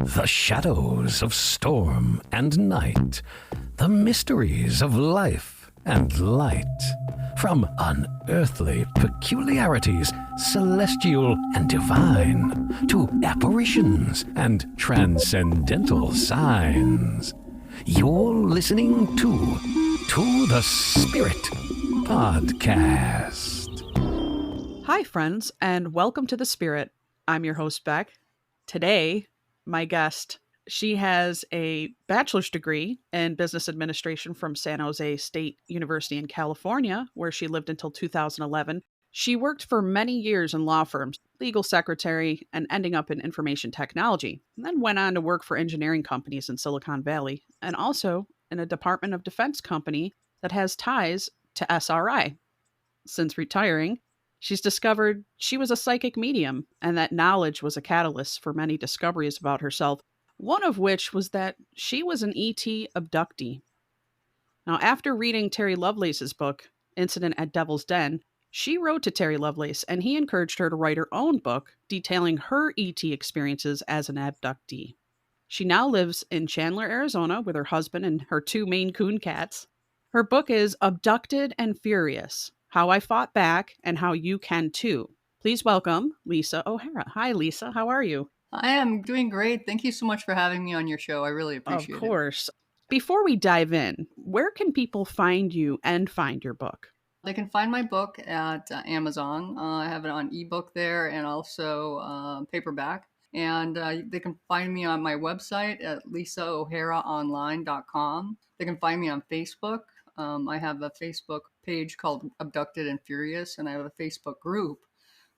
The shadows of storm and night, the mysteries of life and light. From unearthly peculiarities, celestial and divine, to apparitions and transcendental signs. You're listening to the Spirit Podcast. Hi, friends, and welcome to The Spirit. I'm your host, Beck. Today, my guest, she has a bachelor's degree in business administration from San Jose State University in California, where she lived until 2011. She worked for many years in law firms, legal secretary, and ending up in information technology, and then went on to work for engineering companies in Silicon Valley, and also in a Department of Defense company that has ties to SRI. Since retiring, she's discovered she was a psychic medium and that knowledge was a catalyst for many discoveries about herself, one of which was that she was an ET abductee. Now, after reading Terry Lovelace's book, Incident at Devil's Den, she wrote to Terry Lovelace and he encouraged her to write her own book detailing her ET experiences as an abductee. She now lives in Chandler, Arizona with her husband and her two Maine Coon cats. Her book is Abducted and Furious: How I Fought Back and How You Can Too. Please welcome Lisa O'Hara. Hi, Lisa. How are you? I am doing great. Thank you so much for having me on your show. I really appreciate it. Of course. Before we dive in, where can people find you and find your book? They can find my book at Amazon. I have it on ebook there and also paperback. And they can find me on my website at lisaoharaonline.com. They can find me on Facebook. I have a Facebook page called Abducted and Furious, and I have a Facebook group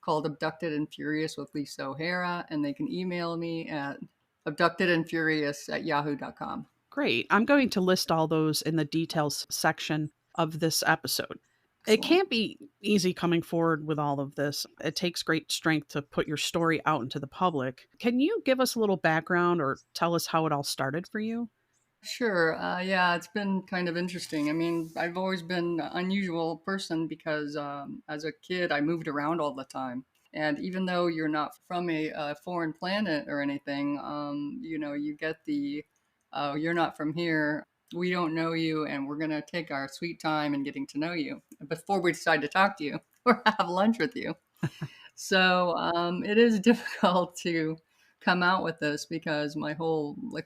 called Abducted and Furious with Lisa O'Hara, and they can email me at abductedandfurious@yahoo.com. Great. I'm going to list all those in the details section of this episode. Excellent. It can't be easy coming forward with all of this. It takes great strength to put your story out into the public. Can you give us a little background or tell us how it all started for you? Sure. Yeah, it's been kind of interesting. I mean, I've always been an unusual person because as a kid, I moved around all the time. And even though you're not from a foreign planet or anything, you get you're not from here. We don't know you, and we're going to take our sweet time in getting to know you before we decide to talk to you or have lunch with you. So it is difficult to come out with this because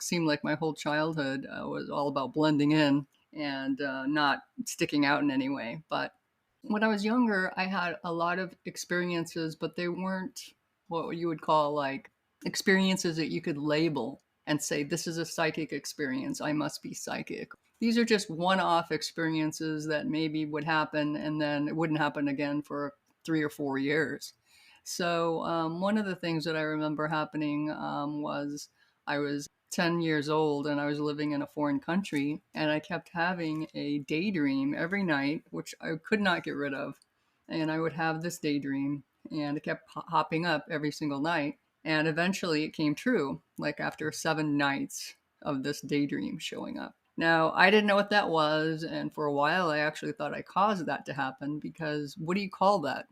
seemed like my whole childhood was all about blending in and not sticking out in any way. But when I was younger, I had a lot of experiences, but they weren't what you would call like experiences that you could label and say, this is a psychic experience. I must be psychic. These are just one-off experiences that maybe would happen and then it wouldn't happen again for 3 or 4 years. So one of the things that I remember happening was I was 10 years old and I was living in a foreign country and I kept having a daydream every night, which I could not get rid of. And I would have this daydream and it kept hopping up every single night. And eventually it came true, like after 7 nights of this daydream showing up. Now, I didn't know what that was. And for a while, I actually thought I caused that to happen because what do you call that?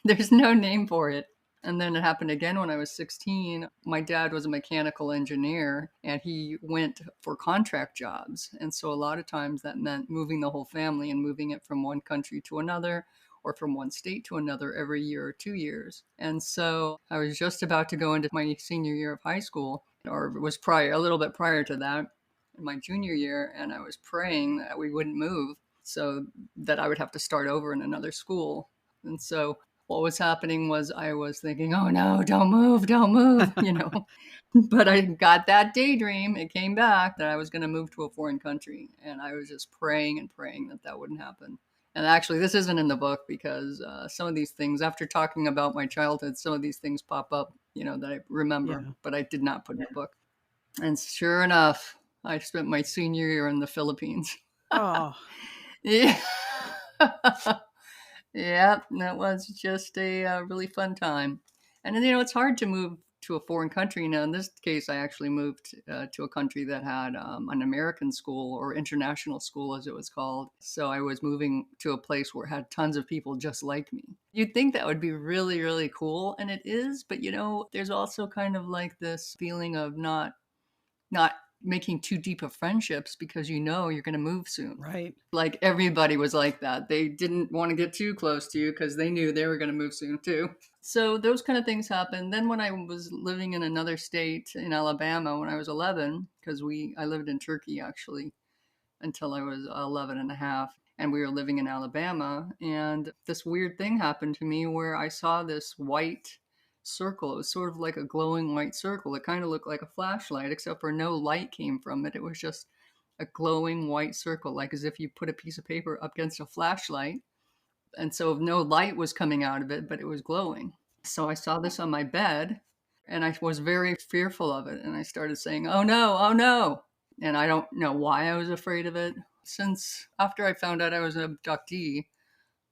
There's no name for it. And then it happened again when I was 16. My dad was a mechanical engineer and he went for contract jobs. And so a lot of times that meant moving the whole family and moving it from one country to another or from one state to another every year or 2 years. And so I was just about to go into my senior year of high school, or it was a little bit prior to that, in my junior year. And I was praying that we wouldn't move so that I would have to start over in another school. And so what was happening was I was thinking, oh no, don't move, But I got that daydream. It came back that I was going to move to a foreign country. And I was just praying and praying that wouldn't happen. And actually, this isn't in the book because some of these things, after talking about my childhood, some of these things pop up, that I remember, but I did not put in the book. And sure enough, I spent my senior year in the Philippines. Oh, Yeah. Yeah, that was just a really fun time. And then, it's hard to move to a foreign country. Now, in this case, I actually moved to a country that had an American school or international school, as it was called. So I was moving to a place where it had tons of people just like me. You'd think that would be really, really cool. And it is. But, there's also kind of like this feeling of not not making too deep of friendships because you know you're going to move soon. Right. Like everybody was like that. They didn't want to get too close to you because they knew they were going to move soon too. So those kind of things happened. Then when I was living in another state in Alabama when I was 11, because I lived in Turkey actually until I was 11 and a half, and we were living in Alabama, and this weird thing happened to me where I saw this white circle. It was sort of like a glowing white circle. It kind of looked like a flashlight, except for no light came from it. It was just a glowing white circle, like as if you put a piece of paper up against a flashlight. And so no light was coming out of it, but it was glowing. So I saw this on my bed, and I was very fearful of it. And I started saying, "Oh no, oh no." And I don't know why I was afraid of it. Since after I found out I was an abductee,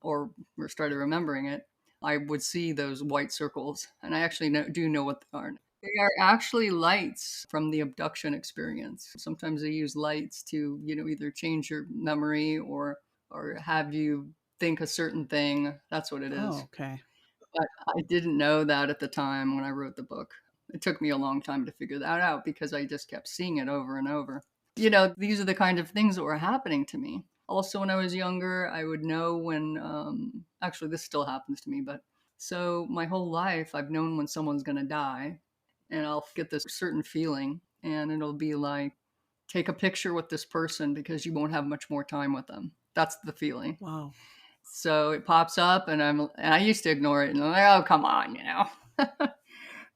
or started remembering it, I would see those white circles. And I actually do know what they are. They are actually lights from the abduction experience. Sometimes they use lights to, either change your memory or have you think a certain thing. That's what it is. Oh, okay. But I didn't know that at the time when I wrote the book. It took me a long time to figure that out because I just kept seeing it over and over. These are the kind of things that were happening to me. Also, when I was younger, I would know when, actually, this still happens to me, but so my whole life, I've known when someone's going to die, and I'll get this certain feeling, and it'll be like, take a picture with this person because you won't have much more time with them. That's the feeling. Wow. So it pops up, and I used to ignore it, and I'm like, oh, come on,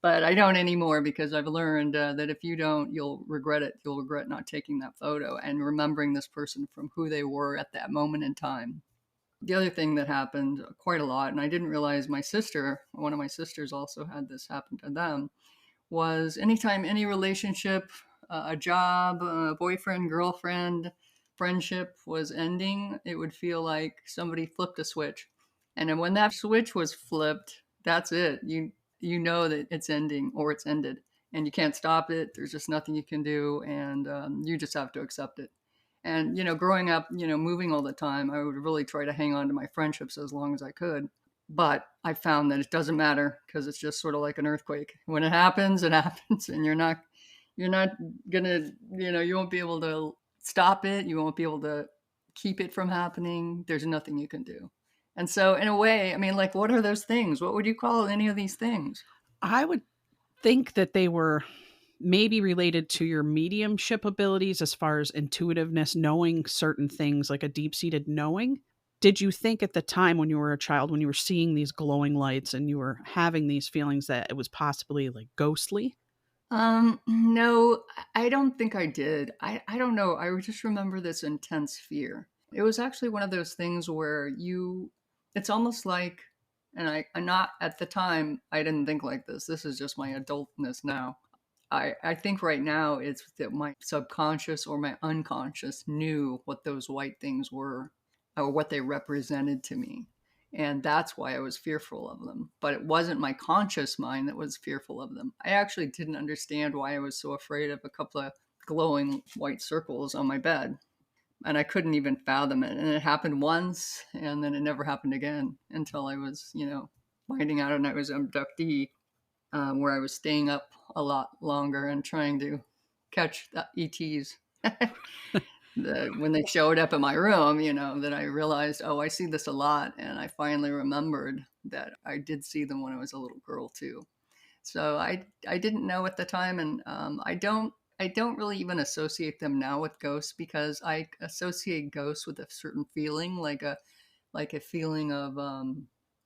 But I don't anymore because I've learned that if you don't, you'll regret it. You'll regret not taking that photo and remembering this person from who they were at that moment in time. The other thing that happened quite a lot, and I didn't realize one of my sisters also had this happen to them, was anytime any relationship, a job, a boyfriend, girlfriend, friendship was ending, it would feel like somebody flipped a switch. And then when that switch was flipped, that's it. You know that it's ending or it's ended, and you can't stop it. There's just nothing you can do, and you just have to accept it. And growing up, moving all the time, I would really try to hang on to my friendships as long as I could. But I found that it doesn't matter because it's just sort of like an earthquake. When it happens, and you're not gonna, you won't be able to stop it. You won't be able to keep it from happening. There's nothing you can do. And so in a way, I mean, like, what are those things? What would you call any of these things? I would think that they were maybe related to your mediumship abilities as far as intuitiveness, knowing certain things, like a deep-seated knowing. Did you think at the time when you were a child, when you were seeing these glowing lights and you were having these feelings, that it was possibly like ghostly? No, I don't think I did. I don't know. I just remember this intense fear. It was actually one of those things where it's almost like, and I'm not, at the time, I didn't think like this. This is just my adultness now. I think right now it's that my subconscious or my unconscious knew what those white things were or what they represented to me. And that's why I was fearful of them. But it wasn't my conscious mind that was fearful of them. I actually didn't understand why I was so afraid of a couple of glowing white circles on my bed. And I couldn't even fathom it. And it happened once, and then it never happened again until I was, finding out and I was an abductee, where I was staying up a lot longer and trying to catch the ETs. When they showed up in my room, that I realized, oh, I see this a lot. And I finally remembered that I did see them when I was a little girl too. So I didn't know at the time. And I don't really even associate them now with ghosts because I associate ghosts with a certain feeling, like a feeling of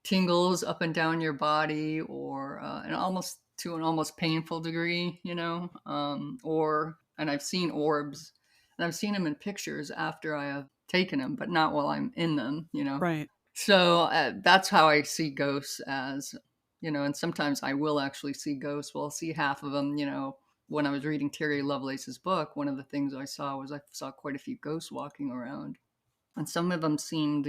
tingles up and down your body, or an almost painful degree, and I've seen orbs, and I've seen them in pictures after I have taken them, but not while I'm in them, Right. So that's how I see ghosts as, and sometimes I will actually see ghosts. Well, I'll see half of them, When I was reading Terry Lovelace's book, one of the things I saw quite a few ghosts walking around. And some of them seemed,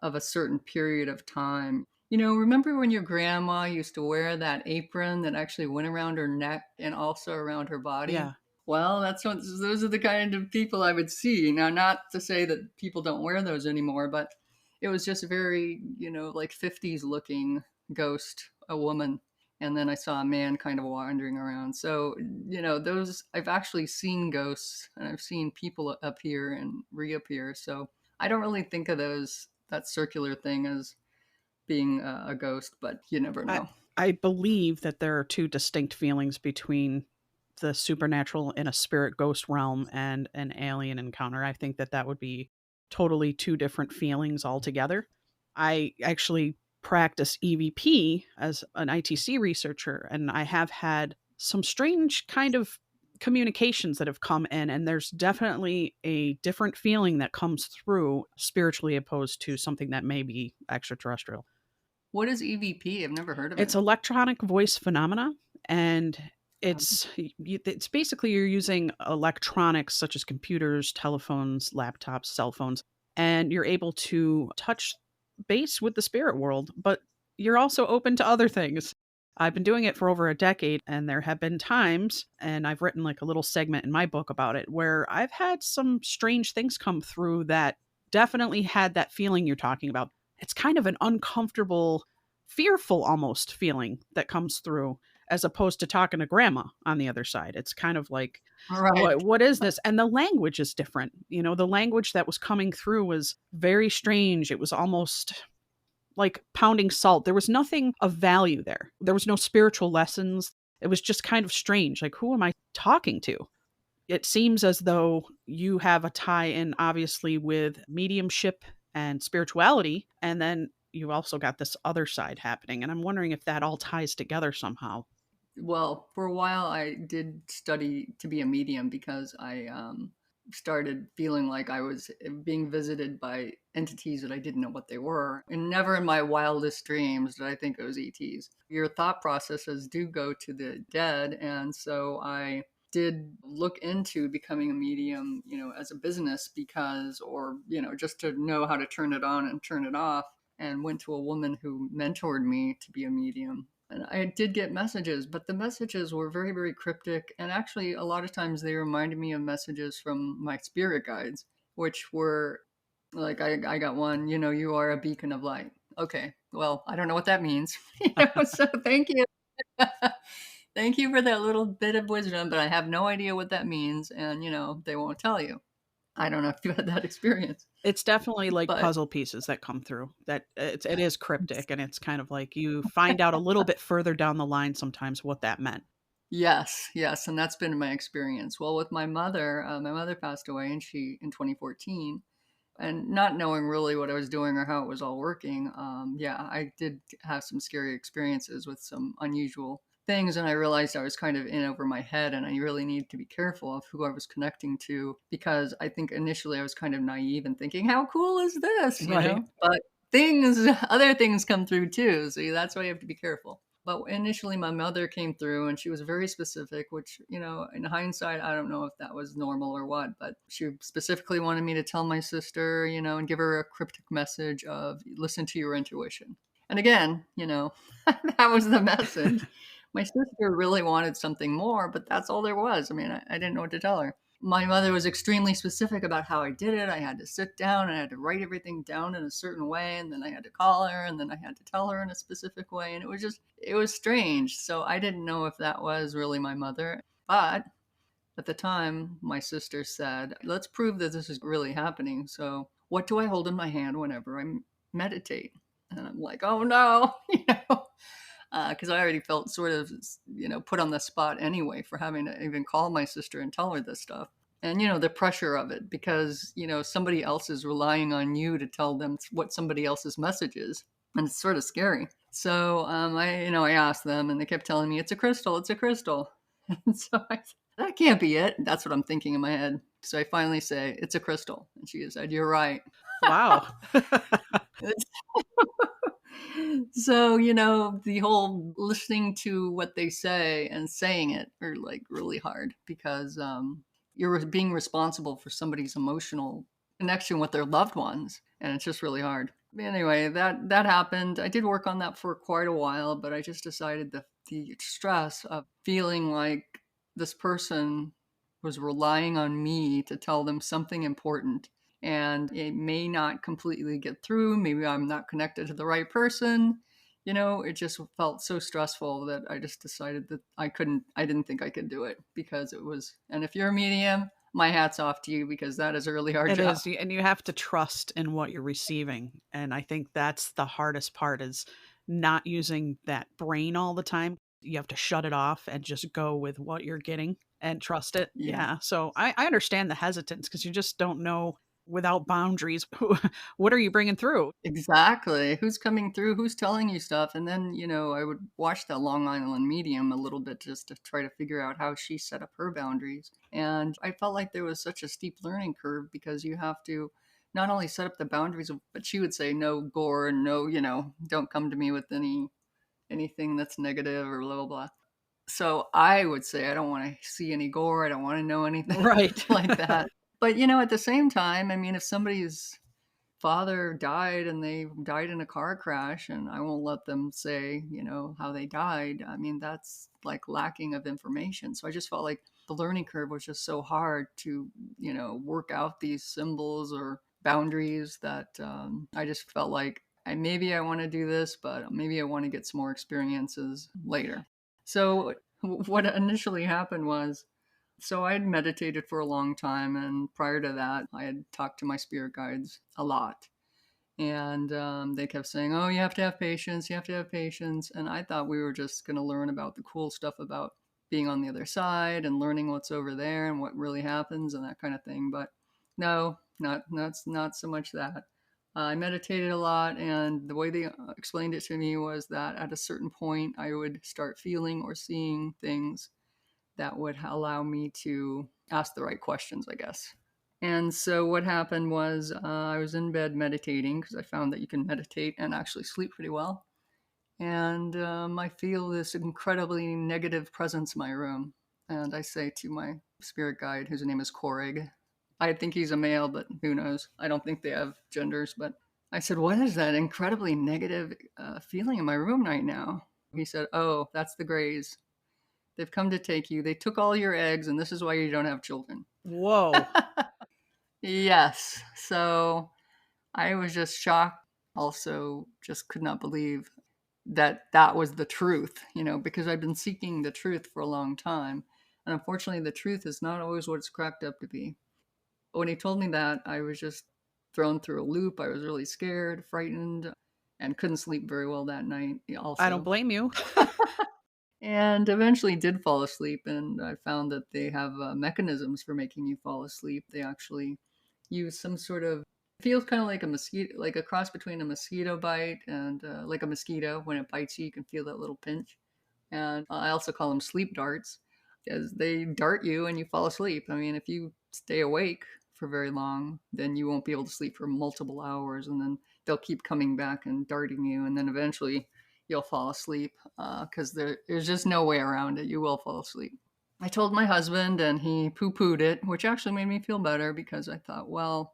of a certain period of time. Remember when your grandma used to wear that apron that actually went around her neck and also around her body? Yeah. Well, those are the kind of people I would see. Now, not to say that people don't wear those anymore, but it was just very, like 50s looking ghost, a woman. And then I saw a man kind of wandering around. So, those, I've actually seen ghosts, and I've seen people appear and reappear. So I don't really think of that circular thing as being a ghost, but you never I, know. I believe that there are two distinct feelings between the supernatural in a spirit ghost realm and an alien encounter. I think that that would be totally two different feelings altogether. I actually practice EVP as an ITC researcher, and I have had some strange kind of communications that have come in, and there's definitely a different feeling that comes through spiritually opposed to something that may be extraterrestrial. What is EVP? I've never heard of It's it. electronic voice phenomena, and Um, it's basically you're using electronics such as computers, telephones, laptops, cell phones, and you're able to touch base with the spirit world, but you're also open to other things. I've been doing it for over a decade, and there have been times, and I've written like a little segment in my book about it, where I've had some strange things come through that definitely had that feeling you're talking about. It's kind of an uncomfortable, fearful almost feeling that comes through, as opposed to talking to grandma on the other side. It's kind of like, right. what is this? And the language is different. The language that was coming through was very strange. It was almost like pounding salt. There was nothing of value there. There was no spiritual lessons. It was just kind of strange. Like, who am I talking to? It seems as though you have a tie in, obviously, with mediumship and spirituality. And then you also got this other side happening. And I'm wondering if that all ties together somehow. Well, for a while, I did study to be a medium because I started feeling like I was being visited by entities that I didn't know what they were. And never in my wildest dreams did I think it was ETs. Your thought processes do go to the dead. And so I did look into becoming a medium, as a business because, or, just to know how to turn it on and turn it off. And went to a woman who mentored me to be a medium, and I did get messages, but the messages were very, very cryptic. And actually, a lot of times they reminded me of messages from my spirit guides, which were like, I got one, you are a beacon of light. Okay, well, I don't know what that means. So thank you. Thank you for that little bit of wisdom, but I have no idea what that means. And, they won't tell you. I don't know if you had that experience, It's definitely like but puzzle pieces that come through. That it is cryptic, and it's kind of like you find out a little bit further down the line sometimes what that meant. yes, yes, and that's been my experience. Well, with my mother passed away, and she in 2014, and not knowing really what I was doing or how it was all working. Yeah, I did have some scary experiences with some unusual things, and I realized I was kind of in over my head, and I really needed to be careful of who I was connecting to because I think initially I was kind of naive and thinking, "How cool is this?" Right. But other things come through too, so that's why you have to be careful. But initially, my mother came through and she was very specific, which, in hindsight, I don't know if that was normal or what, but she specifically wanted me to tell my sister, and give her a cryptic message of listen to your intuition. And again, that was the message. My sister really wanted something more, but that's all there was. I mean, I didn't know what to tell her. My mother was extremely specific about how I did it. I had to sit down and I had to write everything down in a certain way. And then I had to call her and then I had to tell her in a specific way. And it was strange. So I didn't know if that was really my mother. But at the time, my sister said, let's prove that this is really happening. So what do I hold in my hand whenever I meditate? And I'm like, oh no, because I already felt sort of, put on the spot anyway for having to even call my sister and tell her this stuff. And, the pressure of it because, somebody else is relying on you to tell them what somebody else's message is. And it's sort of scary. So I asked them and they kept telling me, it's a crystal, it's a crystal. And so I said, that can't be it. That's what I'm thinking in my head. So I finally say, it's a crystal. And she said, you're right. Wow. So, the whole listening to what they say and saying it are like really hard because you're being responsible for somebody's emotional connection with their loved ones. And it's just really hard. Anyway, that happened. I did work on that for quite a while, but I just decided that the stress of feeling like this person was relying on me to tell them something important and it may not completely get through. Maybe I'm not connected to the right person. it just felt so stressful that I just decided that I didn't think I could do it because it was, and if you're a medium, my hat's off to you because that is a really hard It job. is, and you have to trust in what you're receiving. And I think that's the hardest part is not using that brain all the time. You have to shut it off and just go with what you're getting and trust it. Yeah. Yeah. So I understand the hesitance because you just don't know without boundaries what are you bringing through. Exactly. Who's coming through? Who's telling you stuff? And then, I would watch that Long Island Medium a little bit just to try to figure out how she set up her boundaries. And I felt like there was such a steep learning curve because you have to not only set up the boundaries, but she would say no gore, no, don't come to me with anything that's negative or blah blah blah. So I would say I don't want to see any gore. I don't want to know anything Right. like that. But at the same time, I mean, if somebody's father died and they died in a car crash and I won't let them say, how they died. I mean, that's like lacking of information. So I just felt like the learning curve was just so hard to, work out these symbols or boundaries that I just felt like maybe I want to do this, but maybe I want to get some more experiences later. So what initially happened was, so I had meditated for a long time, and prior to that, I had talked to my spirit guides a lot. And they kept saying, "Oh, you have to have patience. You have to have patience." And I thought we were just going to learn about the cool stuff about being on the other side and learning what's over there and what really happens and that kind of thing. But no, not so much that. I meditated a lot, and the way they explained it to me was that at a certain point, I would start feeling or seeing things that would allow me to ask the right questions, I guess. And so what happened was I was in bed meditating because I found that you can meditate and actually sleep pretty well. And I feel this incredibly negative presence in my room. And I say to my spirit guide, whose name is Korig, I think he's a male, but who knows? I don't think they have genders. But I said, "What is that incredibly negative feeling in my room right now?" He said, "Oh, that's the Greys. They've come to take you. They took all your eggs, and this is why you don't have children." Whoa. Yes. So I was just shocked. Also, just could not believe that that was the truth, because I've been seeking the truth for a long time. And unfortunately, the truth is not always what it's cracked up to be. When he told me that, I was just thrown through a loop. I was really scared, frightened, and couldn't sleep very well that night, I don't also. blame you. And eventually did fall asleep, and I found that they have mechanisms for making you fall asleep. They actually use some sort of, it feels kind of like a mosquito, like a cross between a mosquito bite and like a mosquito. When it bites you, you can feel that little pinch. And I also call them sleep darts because they dart you and you fall asleep. I mean, if you stay awake for very long, then you won't be able to sleep for multiple hours, and then they'll keep coming back and darting you, and then eventually you'll fall asleep because there's just no way around it. You will fall asleep. I told my husband, and he poo-pooed it, which actually made me feel better because I thought, well,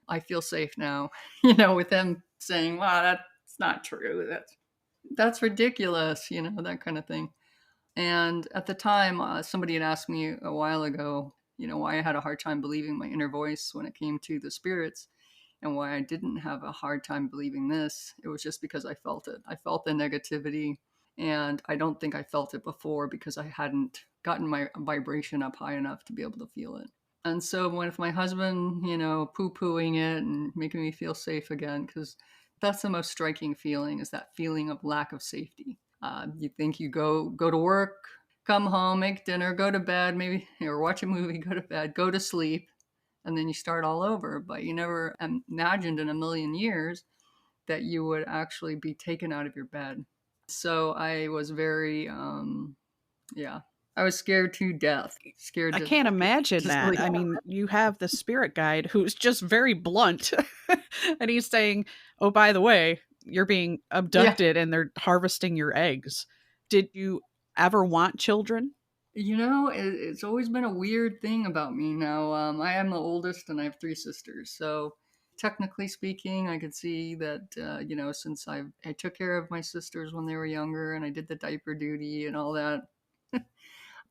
I feel safe now, with him saying, "Wow, that's not true. That's ridiculous," that kind of thing. And at the time, somebody had asked me a while ago, why I had a hard time believing my inner voice when it came to the spirits and why I didn't have a hard time believing this. It was just because I felt it. I felt the negativity, and I don't think I felt it before because I hadn't gotten my vibration up high enough to be able to feel it. And so with my husband, poo-pooing it and making me feel safe again, because that's the most striking feeling, is that feeling of lack of safety. You think you go to work, come home, make dinner, go to bed, maybe, or watch a movie, go to bed, go to sleep, and then you start all over. But you never imagined in a million years that you would actually be taken out of your bed. So I was very, yeah, I was scared to death. Scared I to can't imagine just that. really. I mean, you have the spirit guide who's just very blunt. And he's saying, "Oh, by the way, you're being Yeah. abducted and they're harvesting your eggs." Did you ever want children? It's always been a weird thing about me now. I am the oldest and I have three sisters. So technically speaking, I could see that, since I took care of my sisters when they were younger and I did the diaper duty and all that,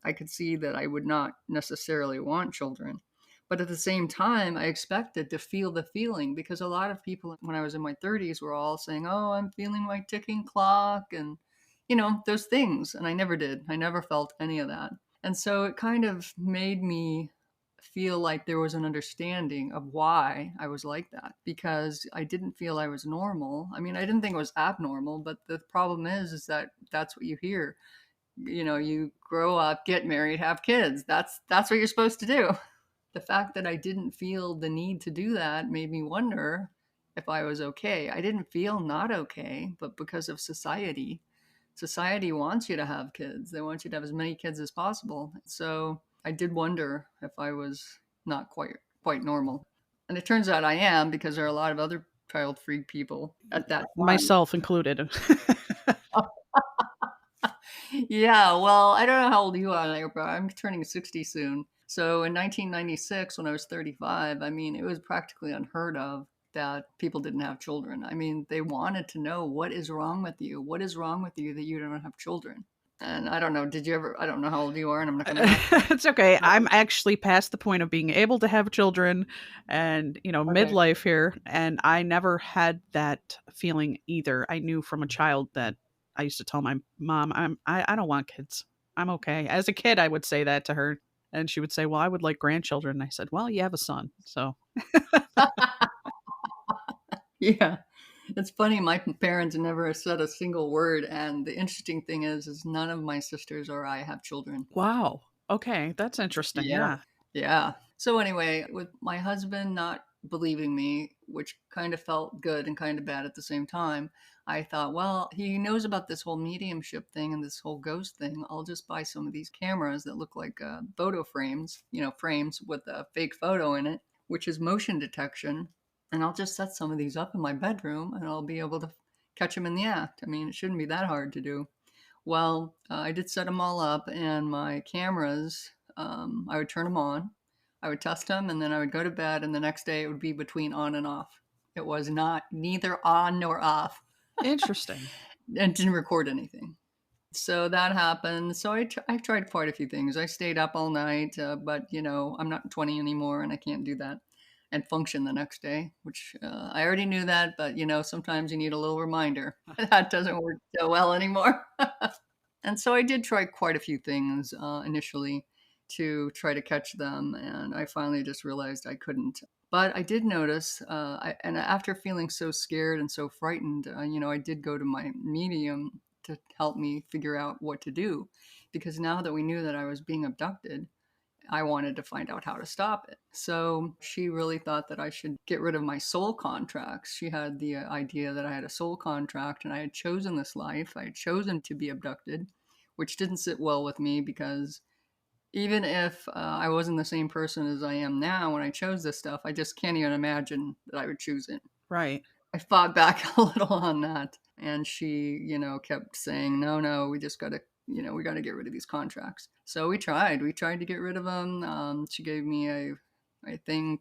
I could see that I would not necessarily want children. But at the same time, I expected to feel the feeling, because a lot of people when I was in my 30s were all saying, "Oh, I'm feeling my ticking clock," and, those things. And I never did. I never felt any of that. And so it kind of made me feel like there was an understanding of why I was like that, because I didn't feel I was normal. I mean, I didn't think it was abnormal, but the problem is that that's what you hear. You grow up, get married, have kids. That's what you're supposed to do. The fact that I didn't feel the need to do that made me wonder if I was okay. I didn't feel not okay, but because of society wants you to have kids. They want you to have as many kids as possible. So I did wonder if I was not quite normal. And it turns out I am, because there are a lot of other child-free people at that time. Myself included. Yeah, well, I don't know how old you are, but I'm turning 60 soon. So in 1996, when I was 35, I mean, it was practically unheard of that people didn't have children. I mean, they wanted to know, what is wrong with you? What is wrong with you that you don't have children? And I don't know, I don't know how old you are, and I'm not going to. It's okay. I'm actually past the point of being able to have children and, Okay. midlife here. And I never had that feeling either. I knew from a child that I used to tell my mom, I don't want kids. I'm okay. As a kid, I would say that to her. And she would say, well, I would like grandchildren. And I said, well, you have a son. So Yeah. It's funny, my parents never said a single word, and the interesting thing is none of my sisters or I have children. wow. Okay. That's interesting. Yeah. Yeah. Yeah. So anyway, with my husband not believing me, which kind of felt good and kind of bad at the same time, I thought, well, he knows about this whole mediumship thing and this whole ghost thing. I'll just buy some of these cameras that look like photo frames, frames with a fake photo in it, which is motion detection. And I'll just set some of these up in my bedroom, and I'll be able to catch them in the act. I mean, it shouldn't be that hard to do. Well, I did set them all up, and my cameras, I would turn them on, I would test them, and then I would go to bed, and the next day it would be between on and off. It was not neither on nor off, Interesting. and didn't record anything. So that happened. So I tried quite a few things. I stayed up all night, but I'm not 20 anymore, and I can't do that and function the next day, which I already knew that, but sometimes you need a little reminder. That doesn't work so well anymore. And so I did try quite a few things initially to try to catch them, and I finally just realized I couldn't. But I did notice, and after feeling so scared and so frightened, I did go to my medium to help me figure out what to do, because now that we knew that I was being abducted, I wanted to find out how to stop it. So she really thought that I should get rid of my soul contracts. She had the idea that I had a soul contract and I had chosen this life. I had chosen to be abducted, which didn't sit well with me, because even if I wasn't the same person as I am now when I chose this stuff, I just can't even imagine that I would choose it. Right. I fought back a little on that. And she, kept saying, no, we just got to, we got to get rid of these contracts. So we tried to get rid of them. She gave me I think,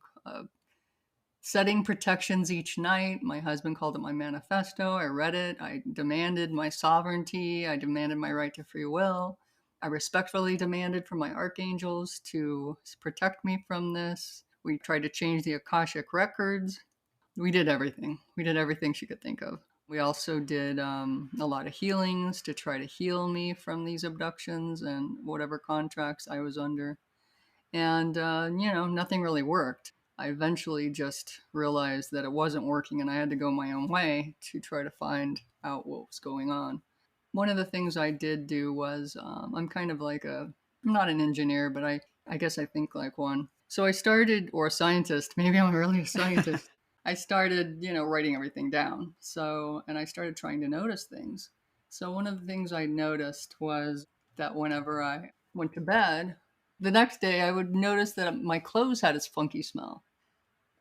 setting protections each night. My husband called it my manifesto. I read it. I demanded my sovereignty. I demanded my right to free will. I respectfully demanded from my archangels to protect me from this. We tried to change the Akashic records. We did everything. We did everything she could think of. We also did a lot of healings to try to heal me from these abductions and whatever contracts I was under. And, nothing really worked. I eventually just realized that it wasn't working, and I had to go my own way to try to find out what was going on. One of the things I did do was, I'm kind of like I'm not an engineer, but I guess I think like one. So I started, or a scientist, maybe I'm really a scientist. I started, writing everything down. And I started trying to notice things. So one of the things I noticed was that whenever I went to bed, the next day I would notice that my clothes had this funky smell.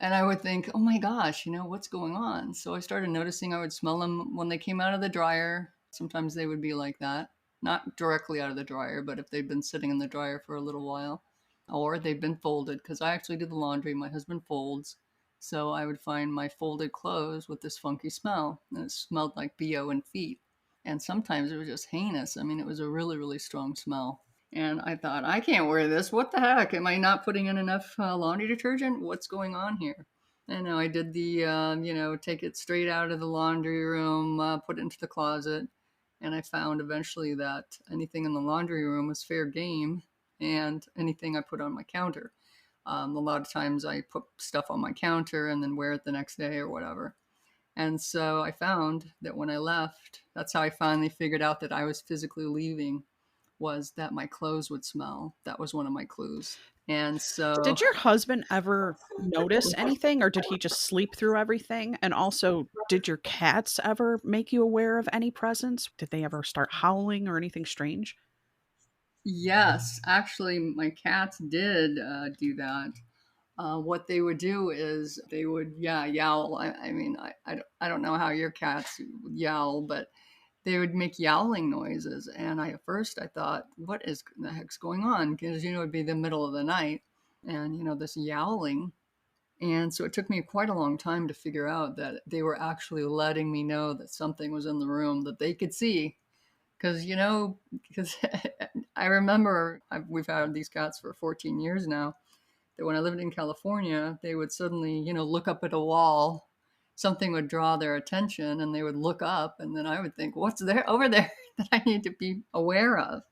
And I would think, oh my gosh, what's going on? So I started noticing I would smell them when they came out of the dryer. Sometimes they would be like that. Not directly out of the dryer, but if they'd been sitting in the dryer for a little while. Or they'd been folded, because I actually do the laundry. My husband folds. So I would find my folded clothes with this funky smell. And it smelled like BO and feet. And sometimes it was just heinous. I mean, it was a really, really strong smell. And I thought, I can't wear this. What the heck? Am I not putting in enough laundry detergent? What's going on here? And I did the, take it straight out of the laundry room, put it into the closet. And I found eventually that anything in the laundry room was fair game, and anything I put on my counter. A lot of times I put stuff on my counter and then wear it the next day or whatever. And so I found that when I left, that's how I finally figured out that I was physically leaving, was that my clothes would smell. That was one of my clues. And so Did your husband ever notice anything, or did he just sleep through everything? And also, did your cats ever make you aware of any presence? Did they ever start howling or anything strange? yes, actually, my cats did do that. What they would do is they would, yowl. I don't know how your cats yowl, but they would make yowling noises. And at first I thought, what is the heck's going on? Because, it'd be the middle of the night and, this yowling. And so it took me quite a long time to figure out that they were actually letting me know that something was in the room that they could see. Because I remember we've had these cats for 14 years now, that when I lived in California, they would suddenly, look up at a wall. Something would draw their attention and they would look up, and then I would think, what's there over there that I need to be aware of?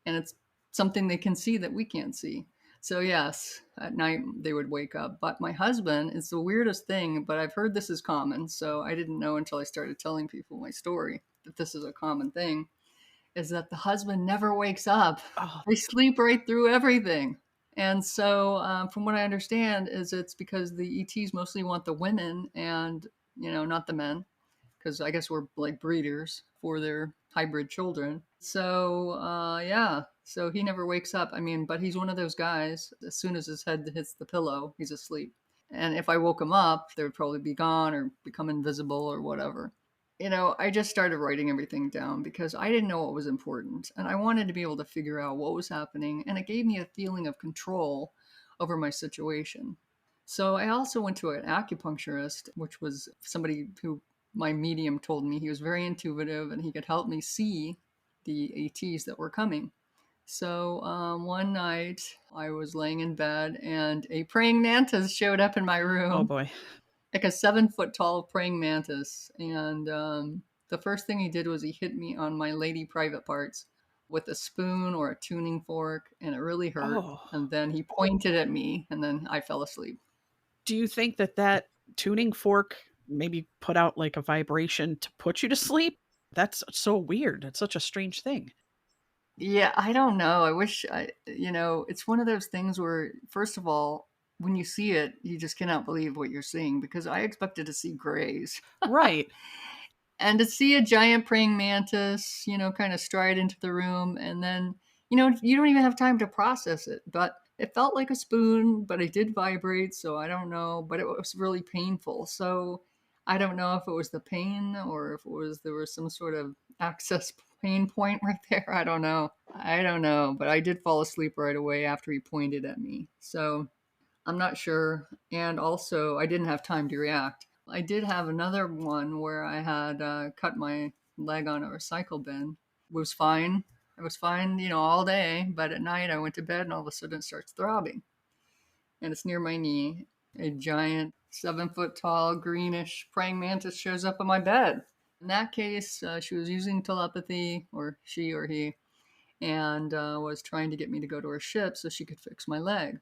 And it's something they can see that we can't see. So yes, at night they would wake up. But my husband, it's the weirdest thing, but I've heard this is common. So I didn't know until I started telling people my story that this is a common thing, is that the husband never wakes up. Oh, They sleep right through everything. And so, from what I understand, is it's because the ETs mostly want the women and, not the men, because I guess we're like breeders for their hybrid children. So, yeah. So he never wakes up. I mean, but he's one of those guys, as soon as his head hits the pillow, he's asleep. And if I woke him up, they would probably be gone or become invisible or whatever. I just started writing everything down because I didn't know what was important. And I wanted to be able to figure out what was happening. And it gave me a feeling of control over my situation. So I also went to an acupuncturist, which was somebody who my medium told me he was very intuitive and he could help me see the ATs that were coming. So one night I was laying in bed and a praying mantis showed up in my oh room, boy. like a 7 foot tall praying mantis. And the first thing he did was he hit me on my lady private parts with a spoon or a tuning fork, and it really hurt. Oh. And then he pointed at me, and then I fell asleep. Do you think that tuning fork maybe put out like a vibration to put you to sleep? That's so weird. It's such a strange thing. Yeah, I don't know. I wish it's one of those things where, first of all, when you see it, you just cannot believe what you're seeing, because I expected to see grays. Right. And to see a giant praying mantis, kind of stride into the room, and then, you don't even have time to process it. But it felt like a spoon, but it did vibrate, so I don't know. But it was really painful. So I don't know if it was the pain or if there was some sort of access pain point right there. I don't know. But I did fall asleep right away after he pointed at me. So I'm not sure. And also, I didn't have time to react. I did have another one where I had cut my leg on a recycle bin. It was fine. It was fine, all day. But at night, I went to bed and all of a sudden it starts throbbing. And it's near my knee. A giant 7 foot tall greenish praying mantis shows up on my bed. In that case, she was using telepathy, or she or he, and was trying to get me to go to her ship so she could fix my leg.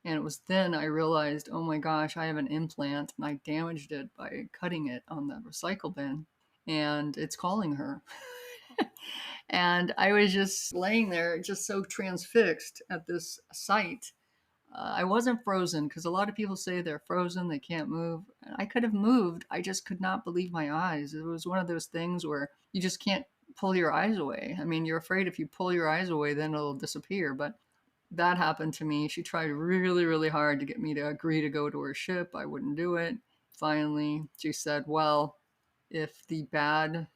And it was then I realized, oh my gosh, I have an implant and I damaged it by cutting it on the recycle bin. And it's calling her. And I was just laying there, just so transfixed at this sight. I wasn't frozen, because a lot of people say they're frozen, they can't move. And I could have moved. I just could not believe my eyes. It was one of those things where you just can't pull your eyes away. I mean, you're afraid if you pull your eyes away, then it'll disappear. But that happened to me. She tried really, really hard to get me to agree to go to her ship. I wouldn't do it. Finally, she said, well, if the bad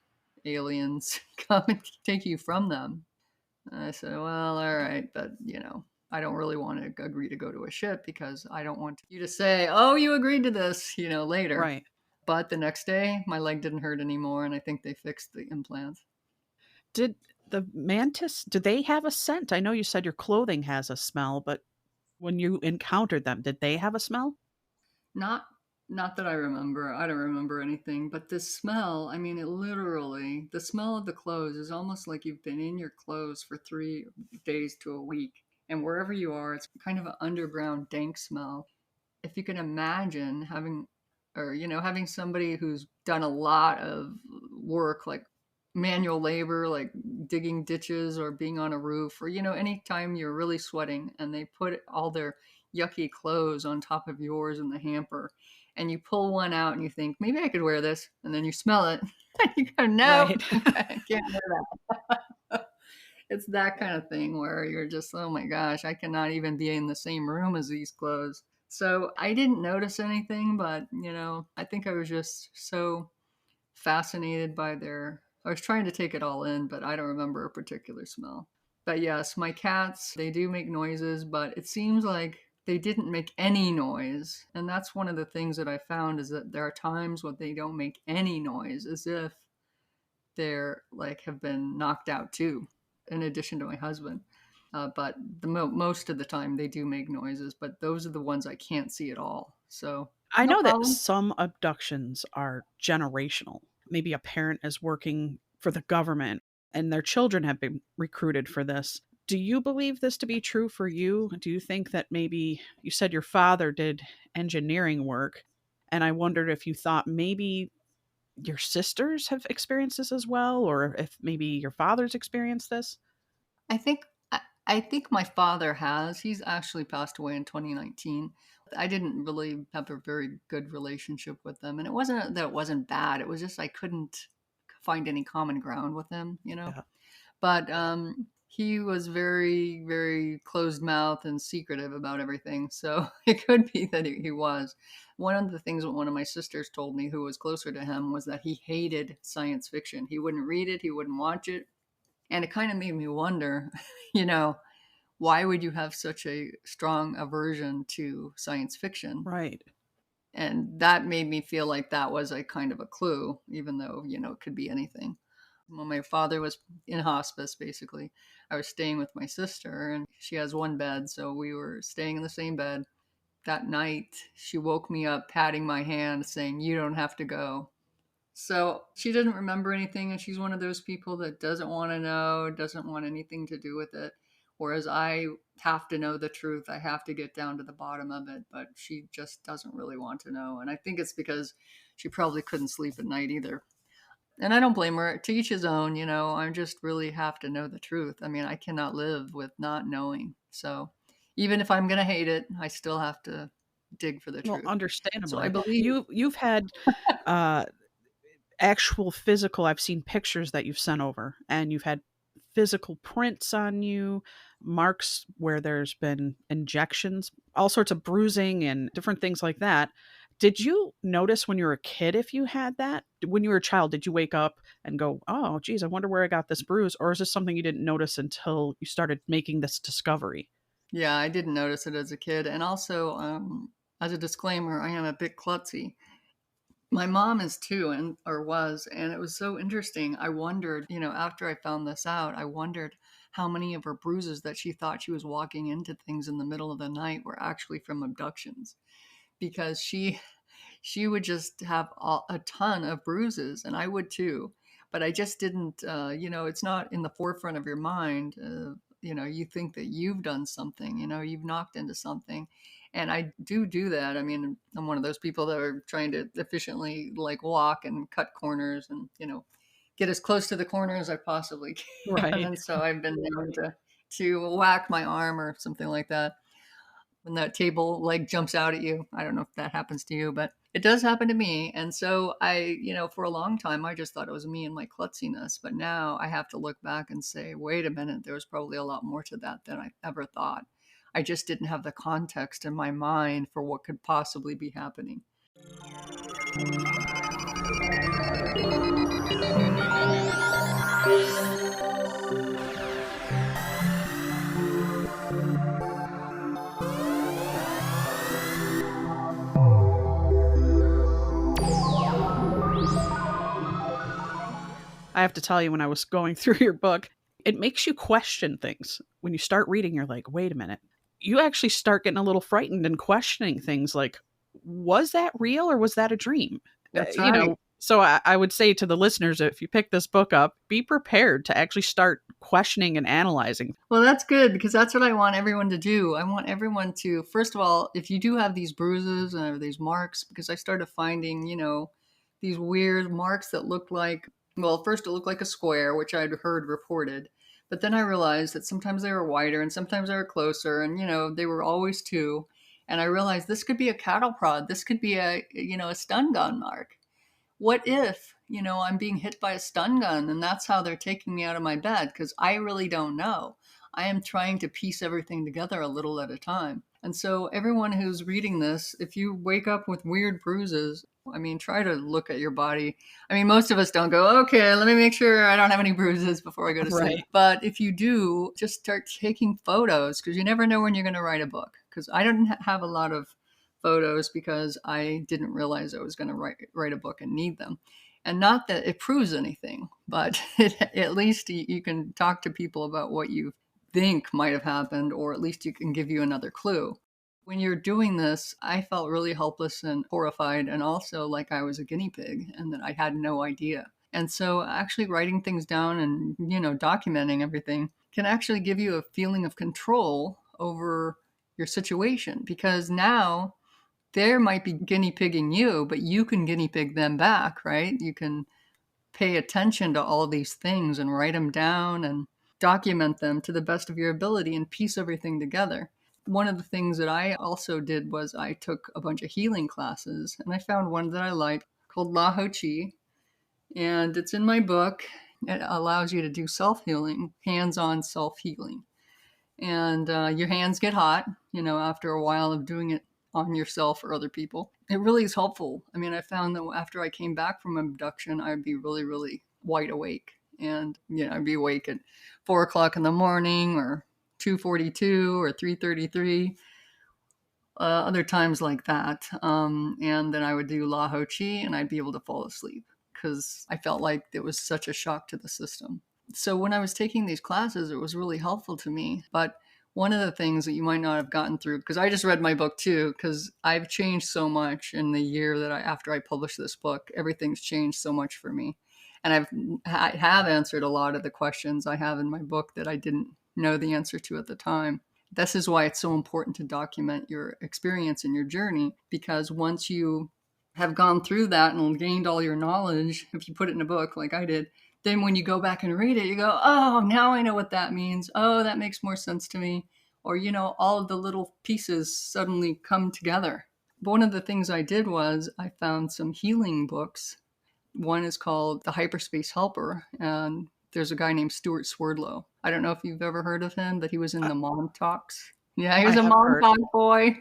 aliens come and take you from them. I said, well, all right, but I don't really want to agree to go to a ship, because I don't want you to say, oh, you agreed to this, later. Right. But the next day, my leg didn't hurt anymore, and I think they fixed the implant. Did The mantis, do they have a scent? I know you said your clothing has a smell, but when you encountered them, did they have a smell? Not not that I remember. I don't remember anything, but the smell, I mean, it literally, the smell of the clothes is almost like you've been in your clothes for 3 days to a week. And wherever you are, it's kind of an underground dank smell. If you can imagine having, or having somebody who's done a lot of work, like manual labor, like digging ditches or being on a roof, or anytime you're really sweating and they put all their yucky clothes on top of yours in the hamper, and you pull one out and you think, maybe I could wear this, and then you smell it and you go, no, Right. I can't wear that. It's that kind of thing where you're just, oh my gosh, I cannot even be in the same room as these clothes. So I didn't notice anything, but I think I was just so fascinated by I was trying to take it all in, but I don't remember a particular smell. But yes, my cats, they do make noises, but it seems like they didn't make any noise. And that's one of the things that I found, is that there are times when they don't make any noise, as if they're like have been knocked out too, in addition to my husband. But most of the time they do make noises, but those are the ones I can't see at all. So I no know that problem. some abductions are generational. Maybe a parent is working for the government and their children have been recruited for this. Do you believe this to be true for you? Do you think that maybe you said your father did engineering work? And I wondered if you thought maybe your sisters have experienced this as well, or if maybe your father's experienced this. I think I think my father has. He's actually passed away in 2019. I didn't really have a very good relationship with them, and it wasn't that it wasn't bad. It was just I couldn't find any common ground with him. Yeah. But he was very, very closed mouth and secretive about everything. So it could be that he was. One of the things that one of my sisters told me, who was closer to him, was that he hated science fiction. He wouldn't read it, he wouldn't watch it. And it kind of made me wonder, you know, why would you have such a strong aversion to science fiction? Right. And that made me feel like that was a kind of a clue, even though, it could be anything. When my father was in hospice, basically, I was staying with my sister, and she has one bed. So we were staying in the same bed. That night, she woke me up, patting my hand, saying, "You don't have to go." So she didn't remember anything, and she's one of those people that doesn't want to know, doesn't want anything to do with it. Whereas I have to know the truth. I have to get down to the bottom of it, but she just doesn't really want to know. And I think it's because she probably couldn't sleep at night either. And I don't blame her. To each his own, I just really have to know the truth. I mean, I cannot live with not knowing. So even if I'm going to hate it, I still have to dig for the Well, truth. So I understandably. believe, You've had uh actual physical, I've seen pictures that you've sent over, and you've had physical prints on you, marks where there's been injections, all sorts of bruising and different things like that. Did you notice when you were a kid if you had that? When you were a child, did you wake up and go, oh, geez, I wonder where I got this bruise? Or is this something you didn't notice until you started making this discovery? yeah, I didn't notice it as a kid. And also, as a disclaimer, I am a bit klutzy. My mom is too, and or was, and it was so interesting. I wondered, after I found this out, I wondered how many of her bruises that she thought she was walking into things in the middle of the night were actually from abductions, because she would just have a ton of bruises, and I would too. But I just didn't, it's not in the forefront of your mind. You think that you've done something, you've knocked into something. And I do that. I mean, I'm one of those people that are trying to efficiently like walk and cut corners and, get as close to the corner as I possibly can. Right. And so I've been known to whack my arm or something like that when that table like jumps out at you. I don't know if that happens to you, but it does happen to me. And so for a long time, I just thought it was me and my klutziness. But now I have to look back and say, wait a minute, there was probably a lot more to that than I ever thought. I just didn't have the context in my mind for what could possibly be happening. I have to tell you, when I was going through your book, it makes you question things. When you start reading, you're like, wait a minute. You actually start getting a little frightened and questioning things like, was that real or was that a dream? That's right. So I would say to the listeners, if you pick this book up, be prepared to actually start questioning and analyzing. Well, that's good, because that's what I want everyone to do. I want everyone to, first of all, if you do have these bruises or these marks, because I started finding, these weird marks that looked like, well, first it looked like a square, which I'd heard reported. But then I realized that sometimes they were wider and sometimes they were closer, and, they were always two. And I realized this could be a cattle prod. This could be a stun gun mark. What if, I'm being hit by a stun gun and that's how they're taking me out of my bed? Because I really don't know. I am trying to piece everything together a little at a time. And so everyone who's reading this, if you wake up with weird bruises, try to look at your body. Most of us don't go, okay, let me make sure I don't have any bruises before I go to sleep. Right. But if you do, just start taking photos, because you never know when you're going to write a book. Because I didn't have a lot of photos because I didn't realize I was going to write a book and need them. And not that it proves anything, but at least you can talk to people about what you think might have happened, or at least you can give you another clue. When you're doing this, I felt really helpless and horrified, and also like I was a guinea pig and that I had no idea. And so actually writing things down and, documenting everything can actually give you a feeling of control over your situation, because now they might be guinea pigging you, but you can guinea pig them back, right? You can pay attention to all these things and write them down and document them to the best of your ability and piece everything together. One of the things that I also did was I took a bunch of healing classes, and I found one that I like called La Ho Chi, and it's in my book. It allows you to do self-healing, hands-on self-healing. And your hands get hot, after a while of doing it on yourself or other people. It really is helpful. I found that after I came back from abduction, I'd be really, really wide awake. And, I'd be awake at 4 o'clock in the morning, or 2:42 or 3:33, other times like that. And then I would do La Ho Chi and I'd be able to fall asleep because I felt like it was such a shock to the system. So when I was taking these classes, it was really helpful to me. But one of the things that you might not have gotten through, because I just read my book too, because I've changed so much in the year that after I published this book, everything's changed so much for me. And I have answered a lot of the questions I have in my book that I didn't know the answer to at the time. This is why it's so important to document your experience and your journey, because once you have gone through that and gained all your knowledge, if you put it in a book like I did, then when you go back and read it, you go, oh, now I know what that means. Oh, that makes more sense to me. Or, all of the little pieces suddenly come together. But one of the things I did was I found some healing books. One is called The Hyperspace Helper, and there's a guy named Stuart Swerdlow. I don't know if you've ever heard of him, but he was in the Mom Talks. Yeah, he was a Mom Talk boy.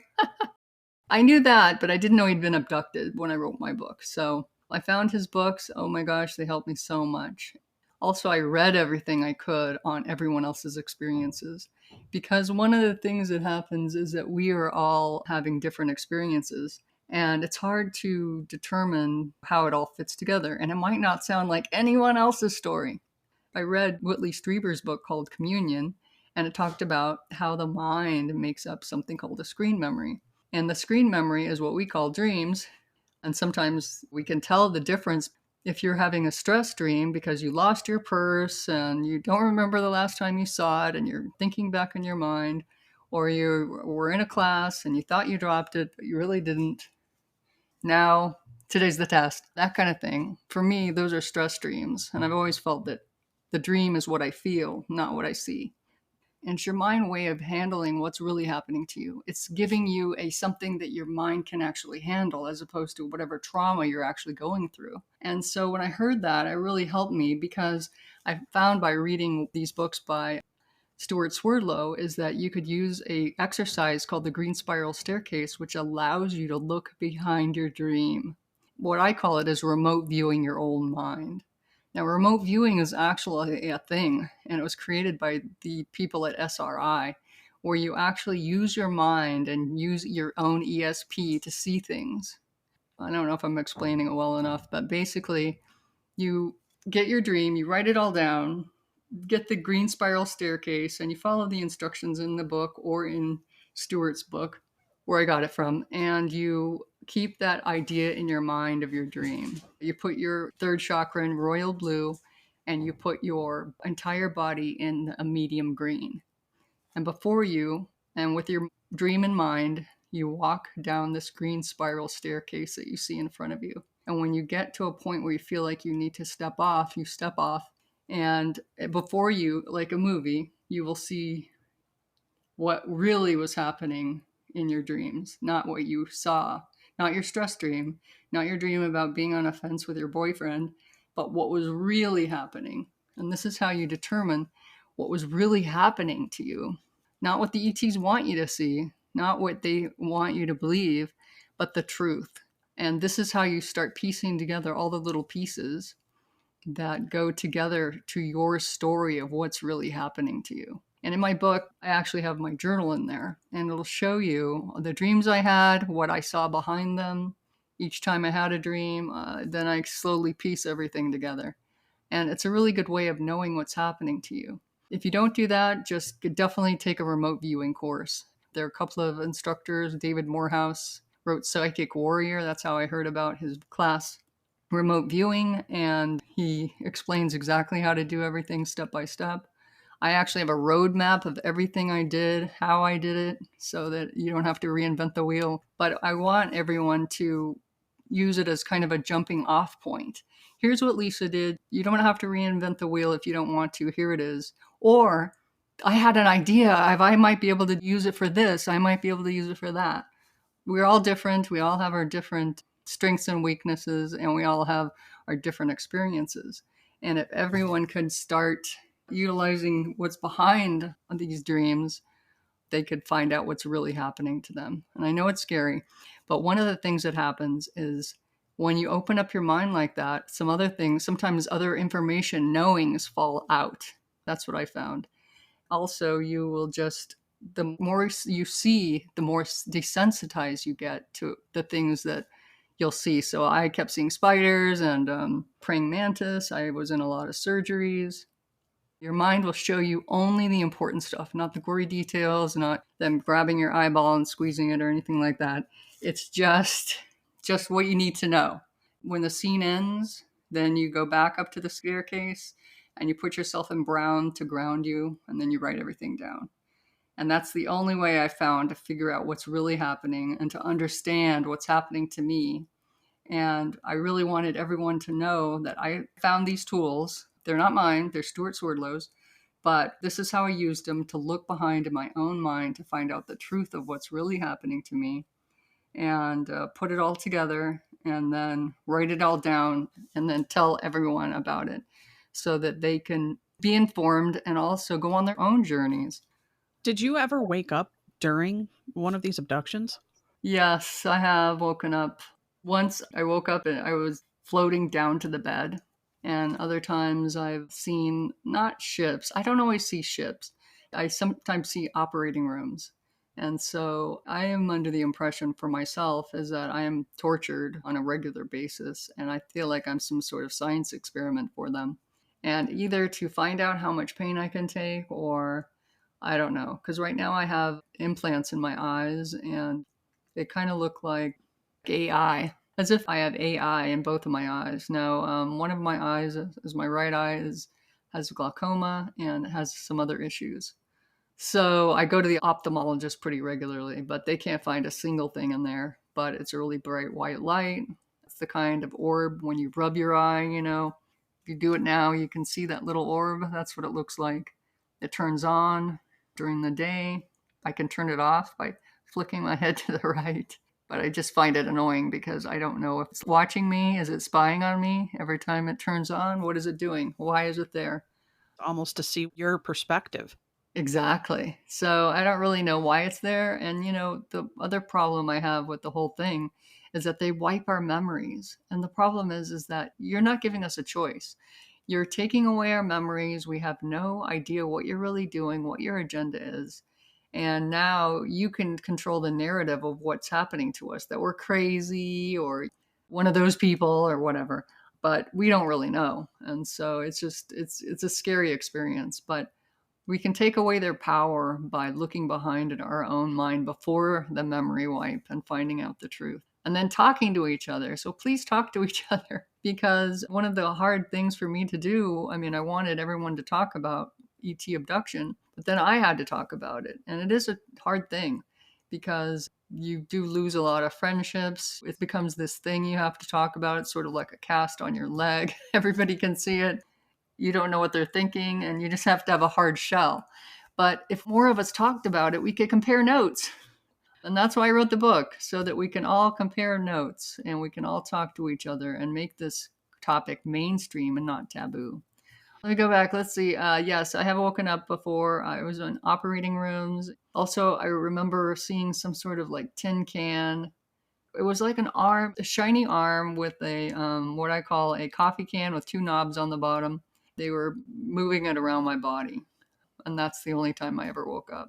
I knew that, but I didn't know he'd been abducted when I wrote my book. So I found his books. Oh my gosh, they helped me so much. Also, I read everything I could on everyone else's experiences, because one of the things that happens is that we are all having different experiences, and it's hard to determine how it all fits together. And it might not sound like anyone else's story. I read Whitley Strieber's book called Communion, and it talked about how the mind makes up something called a screen memory. And the screen memory is what we call dreams. And sometimes we can tell the difference if you're having a stress dream because you lost your purse and you don't remember the last time you saw it and you're thinking back in your mind, or you were in a class and you thought you dropped it, but you really didn't. Now, today's the test, that kind of thing. For me, those are stress dreams. And I've always felt that the dream is what I feel, not what I see. And it's your mind way of handling what's really happening to you. It's giving you something that your mind can actually handle, as opposed to whatever trauma you're actually going through. And so when I heard that, it really helped me, because I found by reading these books by Stuart Swerdlow is that you could use a exercise called the green spiral staircase, which allows you to look behind your dream. What I call it is remote viewing your own mind. Now, remote viewing is actually a thing, and it was created by the people at SRI, where you actually use your mind and use your own ESP to see things. I don't know if I'm explaining it well enough, but basically, you get your dream, you write it all down, get the green spiral staircase and you follow the instructions in the book or in Stuart's book, where I got it from, and you keep that idea in your mind of your dream. You put your third chakra in royal blue and you put your entire body in a medium green. And before you, and with your dream in mind, you walk down this green spiral staircase that you see in front of you. And when you get to a point where you feel like you need to step off, you step off. And before you, like a movie, you will see what really was happening in your dreams, not what you saw, not your stress dream, not your dream about being on a fence with your boyfriend, but what was really happening. And this is how you determine what was really happening to you. Not what the ETs want you to see, not what they want you to believe, but the truth. And this is how you start piecing together all the little pieces that go together to your story of what's really happening to you. And in my book, I actually have my journal in there, and it'll show you the dreams I had, what I saw behind them. Each time I had a dream, then I slowly piece everything together. And it's a really good way of knowing what's happening to you. If you don't do that, just definitely take a remote viewing course. There are a couple of instructors. David Morehouse wrote Psychic Warrior. That's how I heard about his class, remote viewing, and he explains exactly how to do everything step by step. I actually have a roadmap of everything I did, how I did it, so that you don't have to reinvent the wheel. But I want everyone to use it as kind of a jumping off point. Here's what Lisa did. You don't have to reinvent the wheel if you don't want to. Here it is. Or I had an idea. If I might be able to use it for this, I might be able to use it for that. We're all different. We all have our different strengths and weaknesses, and we all have our different experiences. And if everyone could start utilizing what's behind these dreams, they could find out what's really happening to them. And I know it's scary, but one of the things that happens is when you open up your mind like that, some other things, sometimes other information, knowings fall out. That's what I found. Also, you will just, the more you see, the more desensitized you get to the things that you'll see. So I kept seeing spiders and praying mantis. I was in a lot of surgeries. Your mind will show you only the important stuff, not the gory details, not them grabbing your eyeball and squeezing it or anything like that. It's just what you need to know. When the scene ends, then you go back up to the staircase and you put yourself in brown to ground you, and then you write everything down. And that's the only way I found to figure out what's really happening and to understand what's happening to me. And I really wanted everyone to know that I found these tools. They're not mine, they're Stuart Swerdlow's, but this is how I used them to look behind in my own mind to find out the truth of what's really happening to me, and put it all together and then write it all down and then tell everyone about it so that they can be informed and also go on their own journeys. Did you ever wake up during one of these abductions? Yes, I have woken up. Once I woke up and I was floating down to the bed. And other times I've seen not ships. I don't always see ships. I sometimes see operating rooms. And so I am under the impression for myself is that I am tortured on a regular basis. And I feel like I'm some sort of science experiment for them. And either to find out how much pain I can take, or I don't know. Because right now I have implants in my eyes and they kind of look like AI, as if I have AI in both of my eyes. No, one of my eyes is my right eye has glaucoma and has some other issues. So I go to the ophthalmologist pretty regularly, but they can't find a single thing in there. But it's a really bright white light. It's the kind of orb when you rub your eye, if you do it now, you can see that little orb. That's what it looks like. It turns on during the day. I can turn it off by flicking my head to the right. But I just find it annoying because I don't know if it's watching me. Is it spying on me every time it turns on? What is it doing? Why is it there? Almost to see your perspective. Exactly. So I don't really know why it's there. And, the other problem I have with the whole thing is that they wipe our memories. And the problem is that you're not giving us a choice. You're taking away our memories. We have no idea what you're really doing, what your agenda is. And now you can control the narrative of what's happening to us, that we're crazy or one of those people or whatever. but we don't really know. And so it's a scary experience, but we can take away their power by looking behind in our own mind before the memory wipe and finding out the truth. And then talking to each other. So please talk to each other, because one of the hard things for me to do, I mean, I wanted everyone to talk about ET abduction, but then I had to talk about it. And it is a hard thing because you do lose a lot of friendships. It becomes this thing you have to talk about. It's sort of like a cast on your leg. Everybody can see it. You don't know what they're thinking, and you just have to have a hard shell. But if more of us talked about it, we could compare notes. And that's why I wrote the book, so that we can all compare notes and we can all talk to each other and make this topic mainstream and not taboo. Let me go back. Let's see. Yes, I have woken up before. I was in operating rooms. Also, I remember seeing some sort of like tin can. It was like an arm, a shiny arm with a what I call a coffee can with two knobs on the bottom. They were moving it around my body. And that's the only time I ever woke up.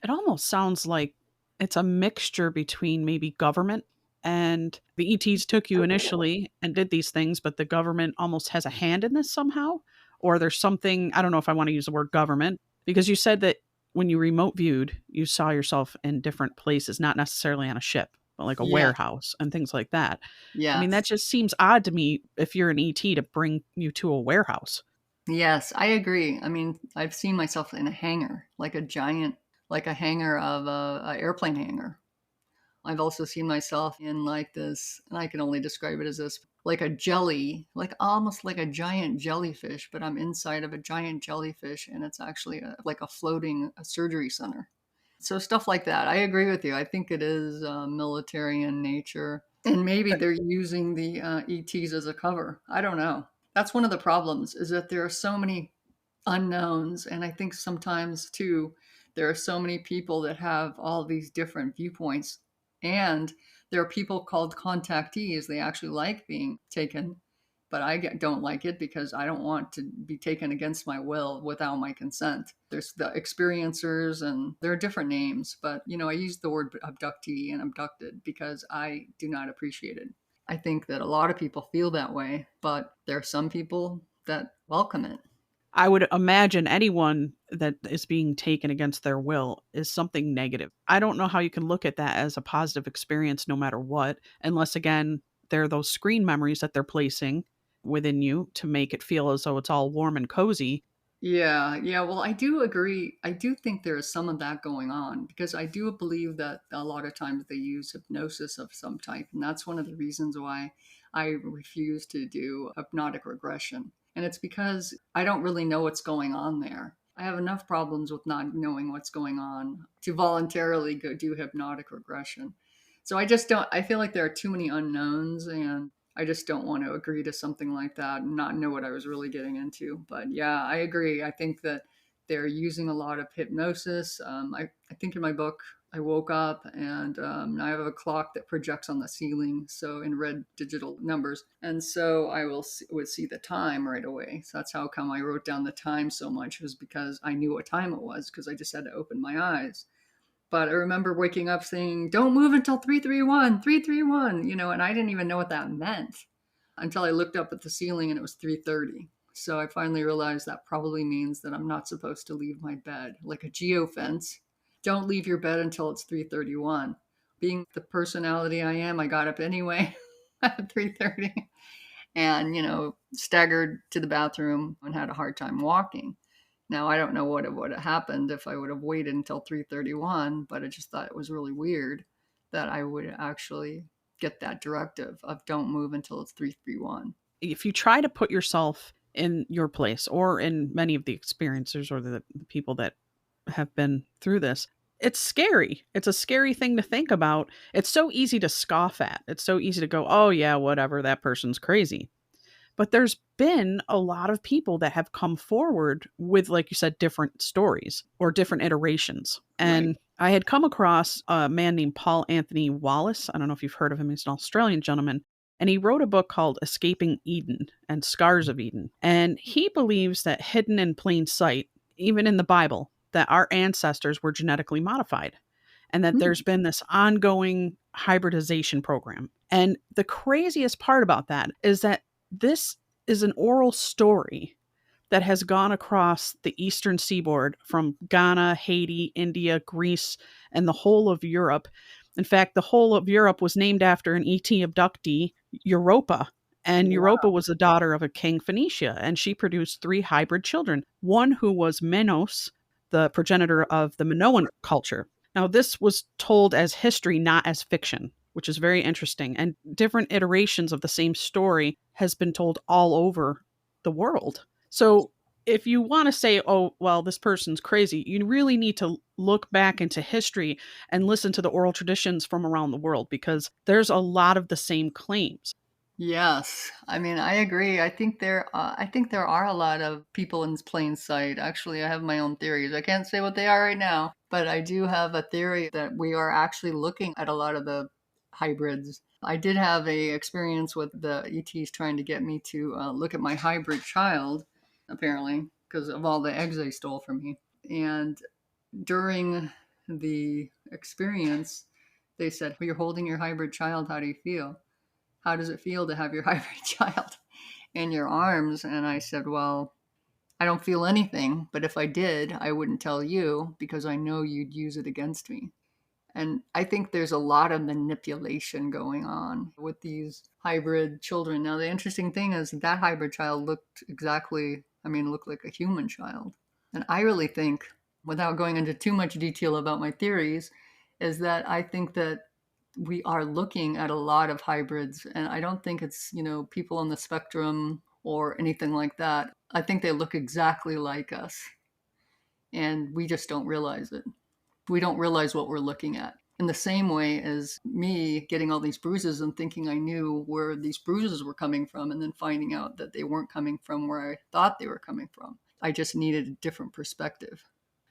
It almost sounds like it's a mixture between maybe government and the ETs took you initially and did these things, but the government almost has a hand in this somehow. Or there's something, I don't know if I want to use the word government, because you said that when you remote viewed, you saw yourself in different places, not necessarily on a ship, but like a warehouse and things like that. Yeah. I mean, that just seems odd to me if you're an ET to bring you to a warehouse. Yes, I agree. I mean, I've seen myself in a hangar, like a giant, like a hangar of a airplane hangar. I've also seen myself in like this, and I can only describe it as this, like a jelly, like almost like a giant jellyfish, but I'm inside of a giant jellyfish, and it's actually like a floating surgery center. So stuff like that. I agree with you. I think it is military in nature, and maybe they're using the ETs as a cover. I don't know. That's one of the problems, is that there are so many unknowns, and I think sometimes too there are so many people that have all these different viewpoints, and there are people called contactees. They actually like being taken, but I don't like it because I don't want to be taken against my will without my consent. There's the experiencers, and there are different names, but I use the word abductee and abducted because I do not appreciate it. I think that a lot of people feel that way, but there are some people that welcome it. I would imagine anyone that is being taken against their will is something negative. I don't know how you can look at that as a positive experience no matter what, unless, again, there are those screen memories that they're placing within you to make it feel as though it's all warm and cozy. Yeah. Well, I do agree. I do think there is some of that going on, because I do believe that a lot of times they use hypnosis of some type. And that's one of the reasons why I refuse to do hypnotic regression. And it's because I don't really know what's going on there. I have enough problems with not knowing what's going on to voluntarily go do hypnotic regression. So I feel like there are too many unknowns, and I just don't want to agree to something like that and not know what I was really getting into. But yeah, I agree. I think that they're using a lot of hypnosis. I think in my book, I woke up and I have a clock that projects on the ceiling, so in red digital numbers. And so I would see the time right away. So that's how come I wrote down the time so much, was because I knew what time it was, because I just had to open my eyes. But I remember waking up saying, don't move until 331, 331, and I didn't even know what that meant until I looked up at the ceiling and it was 3:30. So I finally realized that probably means that I'm not supposed to leave my bed, like a geofence. Don't leave your bed until it's 3:31. Being the personality I am, I got up anyway at 3:30 and, staggered to the bathroom and had a hard time walking. Now, I don't know what would have happened if I would have waited until 3:31, but I just thought it was really weird that I would actually get that directive of don't move until it's 3:31. If you try to put yourself in your place, or in many of the experiencers or the people that have been through this, it's scary. It's a scary thing to think about. It's so easy to scoff at. It's so easy to go, oh yeah, whatever, that person's crazy. But there's been a lot of people that have come forward with, like you said, different stories or different iterations. And Right. I had come across a man named Paul Anthony Wallace. I don't know if you've heard of him. He's an Australian gentleman. And he wrote a book called Escaping Eden and Scars of Eden. And he believes that hidden in plain sight, even in the Bible, that our ancestors were genetically modified, and that there's been this ongoing hybridization program. And the craziest part about that is that This is an oral story that has gone across the eastern seaboard from Ghana, Haiti, India, Greece, and the whole of Europe. In fact, the whole of Europe was named after an ET abductee, Europa. And Europa was the daughter of a king Phoenicia, and she produced 3 hybrid children. One who was Menos, the progenitor of the Minoan culture. Now, this was told as history, not as fiction, which is very interesting. And different iterations of the same story has been told all over the world. So if you want to say, oh, well, this person's crazy, you really need to look back into history and listen to the oral traditions from around the world, because there's a lot of the same claims. Yes, I mean, I agree. I think there are a lot of people in plain sight. Actually, I have my own theories. I can't say what they are right now, but I do have a theory that we are actually looking at a lot of the hybrids. I did have a experience with the ETs trying to get me to look at my hybrid child, apparently, because of all the eggs they stole from me. And during the experience, they said, well, "You're holding your hybrid child. How do you feel? How does it feel to have your hybrid child in your arms?" And I said, well, I don't feel anything, but if I did, I wouldn't tell you because I know you'd use it against me. And I think there's a lot of manipulation going on with these hybrid children. Now, the interesting thing is that hybrid child looked like a human child. And I really think, without going into too much detail about my theories, is that I think that we are looking at a lot of hybrids, and I don't think it's, people on the spectrum or anything like that. I think they look exactly like us, and we just don't realize it. We don't realize what we're looking at. In the same way as me getting all these bruises and thinking I knew where these bruises were coming from, and then finding out that they weren't coming from where I thought they were coming from. I just needed a different perspective.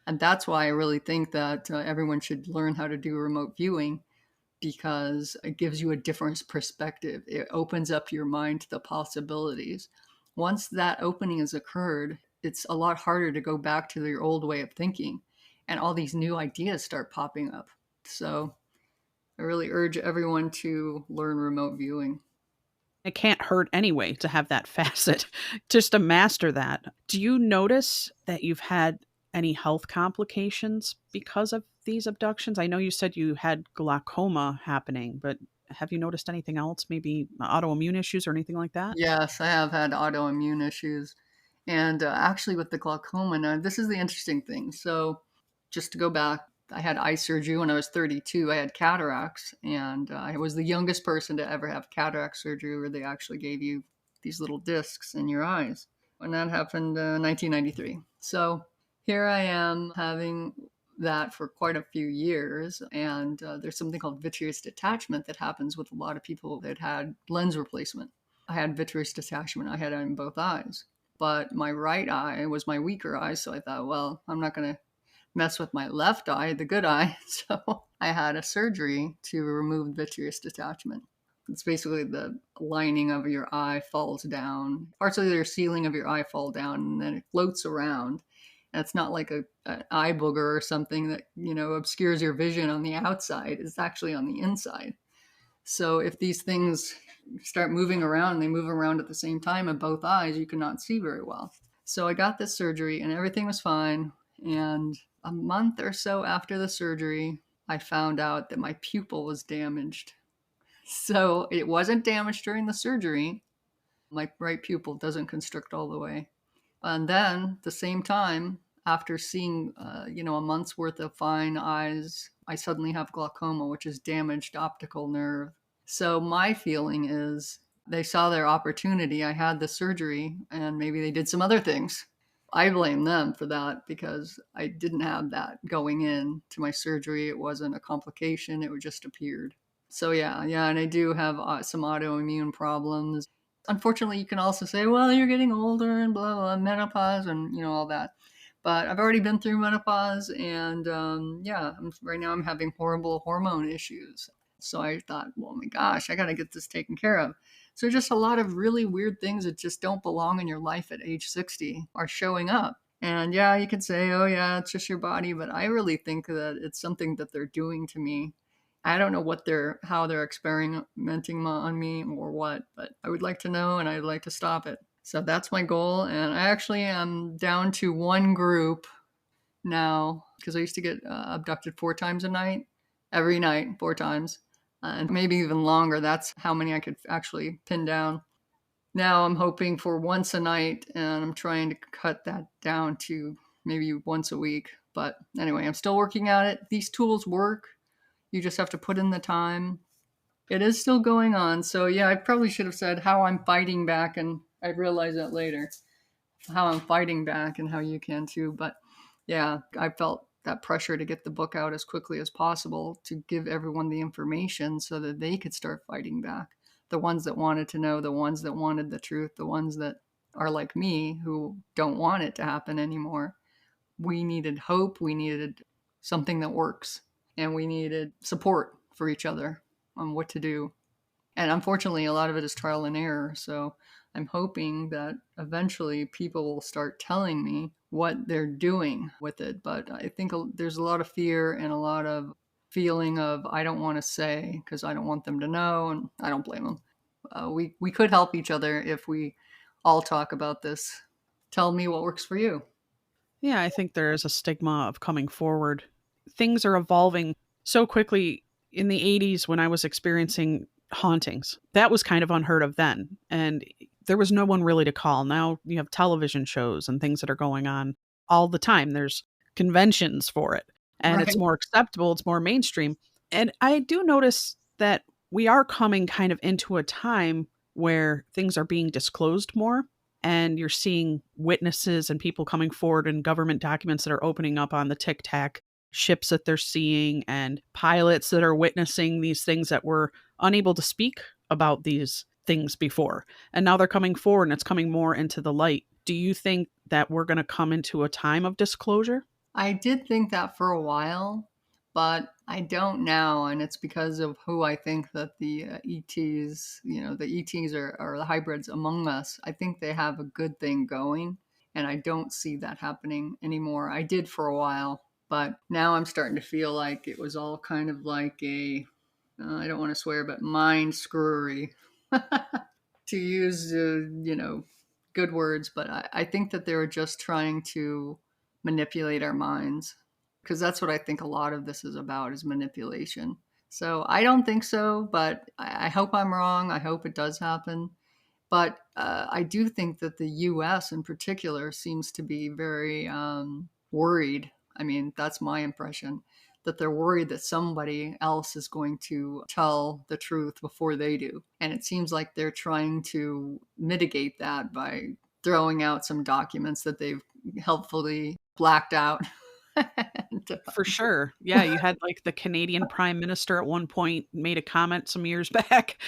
And that's why I really think that everyone should learn how to do remote viewing, because it gives you a different perspective. It opens up your mind to the possibilities. Once that opening has occurred, it's a lot harder to go back to your old way of thinking, and all these new ideas start popping up. So I really urge everyone to learn remote viewing. It can't hurt anyway to have that facet, just to master that. Do you notice that you've had any health complications because of these abductions? I know you said you had glaucoma happening, but have you noticed anything else? Maybe autoimmune issues or anything like that? Yes, I have had autoimmune issues. And actually, with the glaucoma, now this is the interesting thing. So, just to go back, I had eye surgery when I was 32. I had cataracts, and I was the youngest person to ever have cataract surgery, where they actually gave you these little discs in your eyes. And that happened in 1993. So, here I am having that for quite a few years. And there's something called vitreous detachment that happens with a lot of people that had lens replacement. I had vitreous detachment. I had it in both eyes. But my right eye was my weaker eye. So I thought, well, I'm not going to mess with my left eye, the good eye. So I had a surgery to remove vitreous detachment. It's basically the lining of your eye falls down. Parts of your ceiling of your eye fall down, and then it floats around. And it's not like an eye booger or something that, obscures your vision on the outside. It's actually on the inside. So if these things start moving around, they move around at the same time in both eyes, you cannot see very well. So I got this surgery and everything was fine. And a month or so after the surgery, I found out that my pupil was damaged. So it wasn't damaged during the surgery. My right pupil doesn't constrict all the way. And then, the same time, after seeing, a month's worth of fine eyes, I suddenly have glaucoma, which is damaged optical nerve. So my feeling is they saw their opportunity. I had the surgery, and maybe they did some other things. I blame them for that because I didn't have that going in to my surgery. It wasn't a complication. It just appeared. So yeah, and I do have some autoimmune problems. Unfortunately, you can also say, well, you're getting older and blah, blah, menopause and, all that. But I've already been through menopause and right now I'm having horrible hormone issues. So I thought, well, my gosh, I got to get this taken care of. So just a lot of really weird things that just don't belong in your life at age 60 are showing up. And yeah, you could say, oh yeah, it's just your body. But I really think that it's something that they're doing to me. I don't know how they're experimenting on me or what, but I would like to know and I'd like to stop it. So that's my goal. And I actually am down to one group now because I used to get abducted 4 times a night, every night, 4 times, and maybe even longer. That's how many I could actually pin down. Now I'm hoping for once a night, and I'm trying to cut that down to maybe once a week. But anyway, I'm still working at it. These tools work. You just have to put in the time. It is still going on. So yeah, I probably should have said how I'm fighting back, and I realized that later, how I'm fighting back and how you can too. But yeah, I felt that pressure to get the book out as quickly as possible to give everyone the information so that they could start fighting back. The ones that wanted to know, the ones that wanted the truth, the ones that are like me who don't want it to happen anymore. We needed hope, we needed something that works, and we needed support for each other on what to do. And unfortunately, a lot of it is trial and error. So I'm hoping that eventually people will start telling me what they're doing with it. But I think there's a lot of fear and a lot of feeling of I don't want to say because I don't want them to know, and I don't blame them. We could help each other if we all talk about this. Tell me what works for you. Yeah, I think there is a stigma of coming forward. Things are evolving so quickly. In the 80s, when I was experiencing hauntings, that was kind of unheard of then. And there was no one really to call. Now you have television shows and things that are going on all the time. There's conventions for it, and Right. it's more acceptable, it's more mainstream. And I do notice that we are coming kind of into a time where things are being disclosed more, and you're seeing witnesses and people coming forward and government documents that are opening up on the Tic Tac ships that they're seeing, and pilots that are witnessing these things that were unable to speak about these things before. And now they're coming forward and it's coming more into the light. Do you think that we're going to come into a time of disclosure? I did think that for a while, but I don't now, and it's because of who I think that the ETs, the ETs are the hybrids among us. I think they have a good thing going, and I don't see that happening anymore. I did for a while, but now I'm starting to feel like it was all kind of like I don't want to swear, but mind screwery. To use, good words, but I think that they were just trying to manipulate our minds because that's what I think a lot of this is about is manipulation. So I don't think so, but I hope I'm wrong. I hope it does happen. But I do think that the US in particular seems to be very worried. I mean, that's my impression that they're worried that somebody else is going to tell the truth before they do. And it seems like they're trying to mitigate that by throwing out some documents that they've helpfully blacked out. For sure. Yeah, you had like the Canadian Prime Minister at one point made a comment some years back.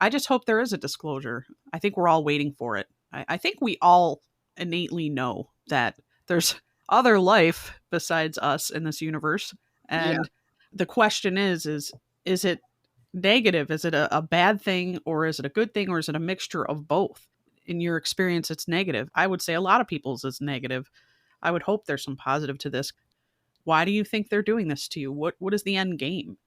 I just hope there is a disclosure. I think we're all waiting for it. I think we all innately know that there's other life besides us in this universe. Yeah. And the question is it negative? Is it a bad thing, or is it a good thing, or is it a mixture of both? In your experience, it's negative. I would say a lot of people's is negative. I would hope there's some positive to this. Why do you think they're doing this to you? What is the end game?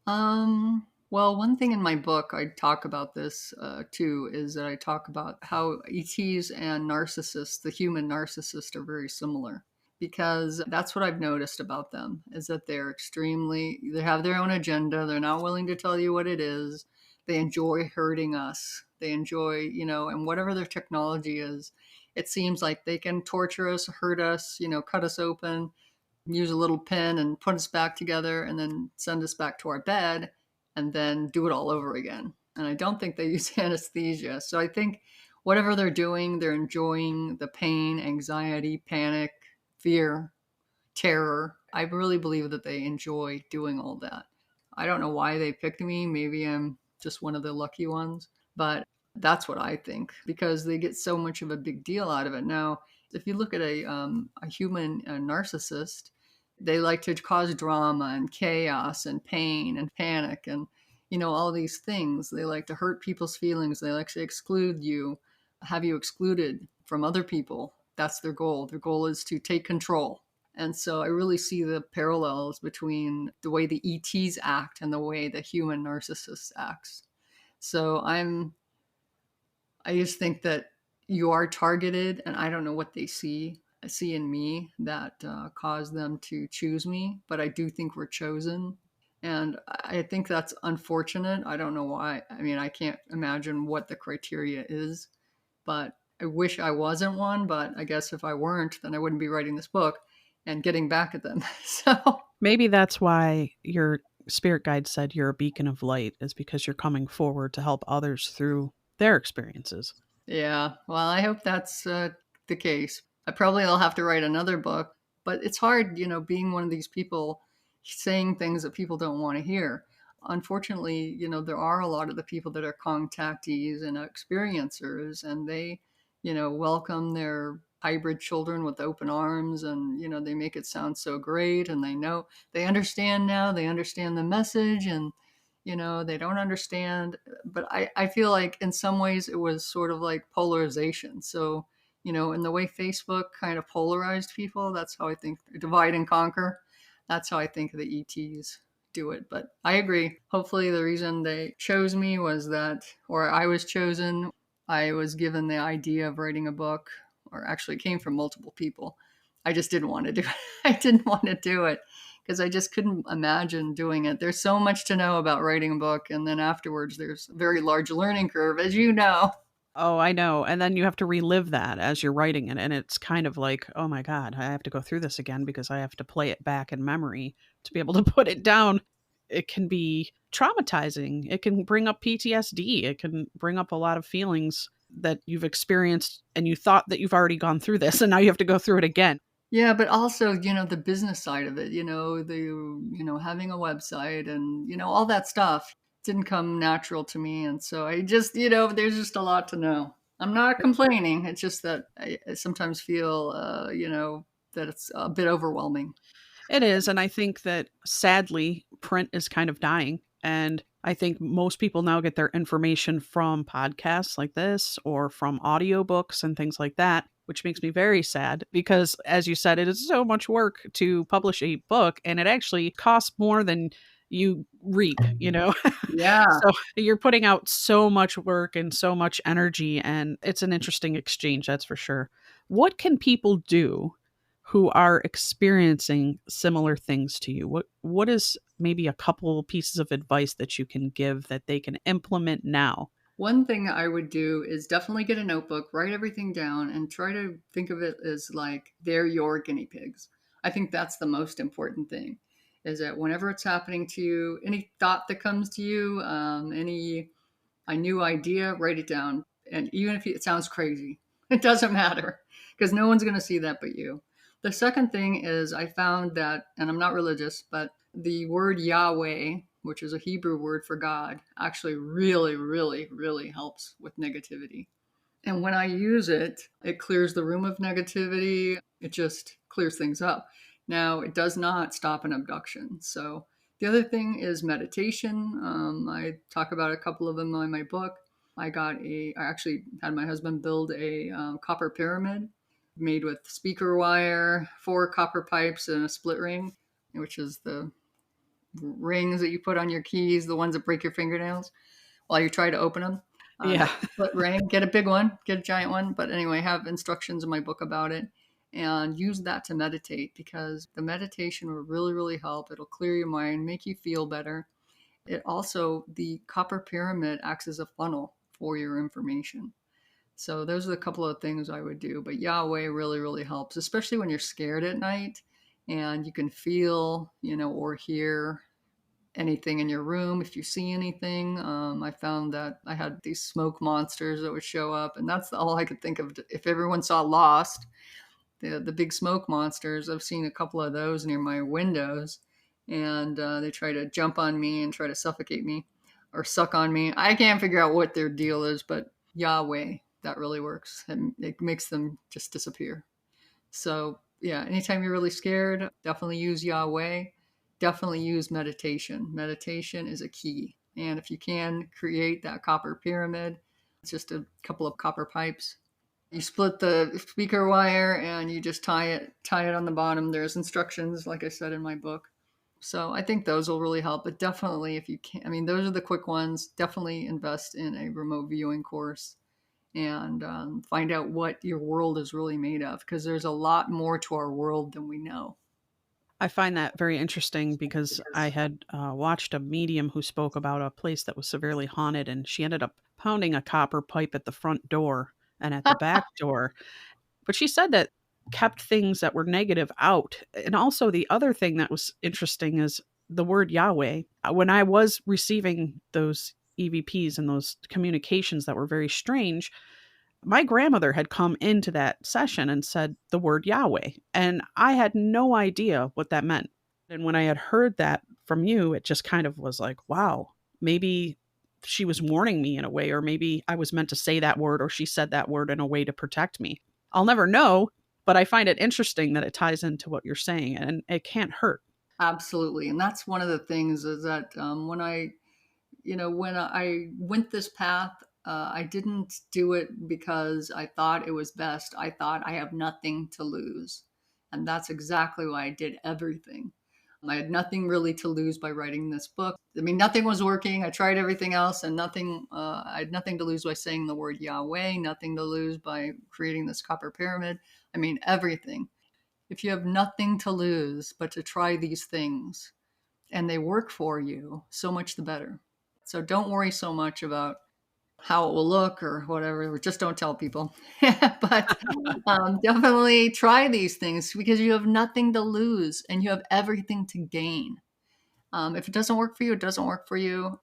Well, one thing in my book, I talk about this too, is that I talk about how ETs and narcissists, the human narcissist, are very similar because that's what I've noticed about them is that they have their own agenda. They're not willing to tell you what it is. They enjoy hurting us. They enjoy, and whatever their technology is, it seems like they can torture us, hurt us, cut us open, use a little pin and put us back together and then send us back to our bed and then do it all over again. And I don't think they use anesthesia. So I think whatever they're doing, they're enjoying the pain, anxiety, panic, fear, terror. I really believe that they enjoy doing all that. I don't know why they picked me. Maybe I'm just one of the lucky ones, but that's what I think because they get so much of a big deal out of it. Now, if you look at a human narcissist, they like to cause drama and chaos and pain and panic and, all these things. They like to hurt people's feelings. They like to exclude you, have you excluded from other people. That's their goal. Their goal is to take control. And so I really see the parallels between the way the ETs act and the way the human narcissist acts. So I just think that you are targeted, and I don't know what they see in me that caused them to choose me, but I do think we're chosen. And I think that's unfortunate. I don't know why. I mean, I can't imagine what the criteria is, but I wish I wasn't one. But I guess if I weren't, then I wouldn't be writing this book and getting back at them. So, Maybe that's why your spirit guide said you're a beacon of light, is because you're coming forward to help others through their experiences. yeah, well, I hope that's the case. I probably will have to write another book, but it's hard, being one of these people saying things that people don't want to hear. Unfortunately, there are a lot of the people that are contactees and experiencers, and they, welcome their hybrid children with open arms, and, they make it sound so great, and they understand now, they understand the message, and, they don't understand. But I feel like in some ways it was sort of like polarization. So, in the way Facebook kind of polarized people, that's how I think divide and conquer. That's how I think the ETs do it. But I agree. Hopefully, the reason they chose me was that, or I was chosen, I was given the idea of writing a book, or actually it came from multiple people. I just didn't want to do it. I didn't want to do it because I just couldn't imagine doing it. There's so much to know about writing a book. And then afterwards, there's a very large learning curve, as you know. Oh, I know. And then you have to relive that as you're writing it. And it's kind of like, oh my God, I have to go through this again because I have to play it back in memory to be able to put it down. It can be traumatizing. It can bring up PTSD. It can bring up a lot of feelings that you've experienced and you thought that you've already gone through this and now you have to go through it again. Yeah, but also, the business side of it, having a website and, all that stuff didn't come natural to me. And so I just, there's just a lot to know. I'm not complaining. It's just that I sometimes feel, that it's a bit overwhelming. It is. And I think that sadly, print is kind of dying. And I think most people now get their information from podcasts like this or from audiobooks and things like that, which makes me very sad because, as you said, it is so much work to publish a book and it actually costs more than you reap, Yeah. So you're putting out so much work and so much energy, and it's an interesting exchange, that's for sure. What can people do who are experiencing similar things to you? What is maybe a couple pieces of advice that you can give that they can implement now? One thing I would do is definitely get a notebook, write everything down, and try to think of it as like they're your guinea pigs. I think that's the most important thing, is that whenever it's happening to you, any thought that comes to you, any a new idea, write it down. And even if it sounds crazy, it doesn't matter because no one's going to see that but you. The second thing is I found that, and I'm not religious, but the word Yahweh, which is a Hebrew word for God, actually really, really, really helps with negativity. And when I use it, it clears the room of negativity. It just clears things up. Now, it does not stop an abduction. So the other thing is meditation. I talk about a couple of them in my book. I actually had my husband build a copper pyramid made with speaker wire, 4 copper pipes, and a split ring, which is the rings that you put on your keys, the ones that break your fingernails while you try to open them. Yeah. Split ring, get a big one, get a giant one. But anyway, I have instructions in my book about it and use that to meditate because the meditation will really, really help. It'll clear your mind, make you feel better. It also, the copper pyramid acts as a funnel for your information. So those are a couple of things I would do. But Yahweh really, really helps, especially when you're scared at night and you can feel, or hear anything in your room. If you see anything, I found that I had these smoke monsters that would show up, and that's all I could think of. If everyone saw Lost, the big smoke monsters, I've seen a couple of those near my windows, and they try to jump on me and try to suffocate me or suck on me. I can't figure out what their deal is, but Yahweh, that really works, and it makes them just disappear. So yeah, anytime you're really scared, definitely use Yahweh. Definitely use meditation. Meditation is a key. And if you can create that copper pyramid, it's just a couple of copper pipes, You split the speaker wire and you just tie it on the bottom. There's instructions, like I said in my book. So I think those will really help. But definitely, if you can, I mean, those are the quick ones. Definitely invest in a remote viewing course and find out what your world is really made of, because there's a lot more to our world than we know. I find that very interesting because I had watched a medium who spoke about a place that was severely haunted, and she ended up pounding a copper pipe at the front door and at the back door. But she said that kept things that were negative out. And also, the other thing that was interesting is the word Yahweh. When I was receiving those EVPs and those communications that were very strange, my grandmother had come into that session and said the word Yahweh, and I had no idea what that meant. And when I had heard that from you, it just kind of was like, wow, maybe she was warning me in a way, or maybe I was meant to say that word, or she said that word in a way to protect me. I'll never know, but I find it interesting that it ties into what you're saying, and it can't hurt. Absolutely. And that's one of the things is that when I went this path, I didn't do it because I thought it was best. I thought I have nothing to lose. And that's exactly why I did everything. I had nothing really to lose by writing this book. I mean, nothing was working. I tried everything else and I had nothing to lose by saying the word Yahweh, nothing to lose by creating this copper pyramid. I mean, everything. If you have nothing to lose but to try these things and they work for you, so much the better. So don't worry so much about how it will look or whatever. Just don't tell people. But definitely try these things because you have nothing to lose and you have everything to gain. If it doesn't work for you, it doesn't work for you.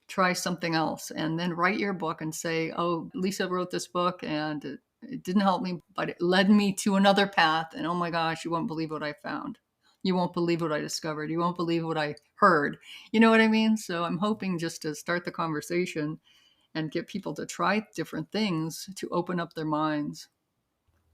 Try something else and then write your book and say, oh, Lisa wrote this book and it didn't help me, but it led me to another path. And oh my gosh, you won't believe what I found. You won't believe what I discovered. You won't believe what I heard. You know what I mean? So I'm hoping just to start the conversation and get people to try different things to open up their minds.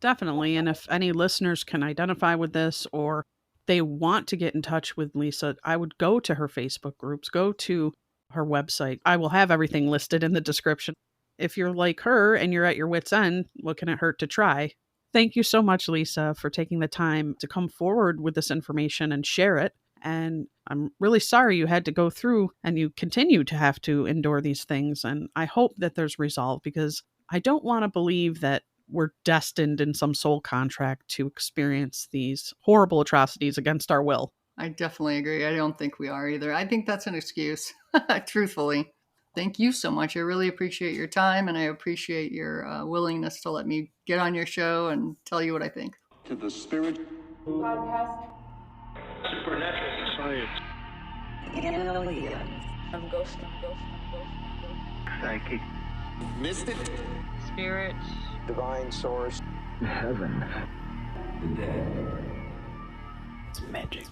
Definitely. And if any listeners can identify with this or they want to get in touch with Lisa, I would go to her Facebook groups, go to her website. I will have everything listed in the description. If you're like her and you're at your wit's end, what can it hurt to try? Thank you so much, Lisa, for taking the time to come forward with this information and share it. And I'm really sorry you had to go through and you continue to have to endure these things. And I hope that there's resolve because I don't want to believe that we're destined in some soul contract to experience these horrible atrocities against our will. I definitely agree. I don't think we are either. I think that's an excuse, truthfully. Thank you so much. I really appreciate your time and I appreciate your willingness to let me get on your show and tell you what I think. To the Spirit Podcast. Supernatural Science Aliens. Ghost. Psychic Mystic Spirit. Divine Source. Heaven. The dead. It's magic.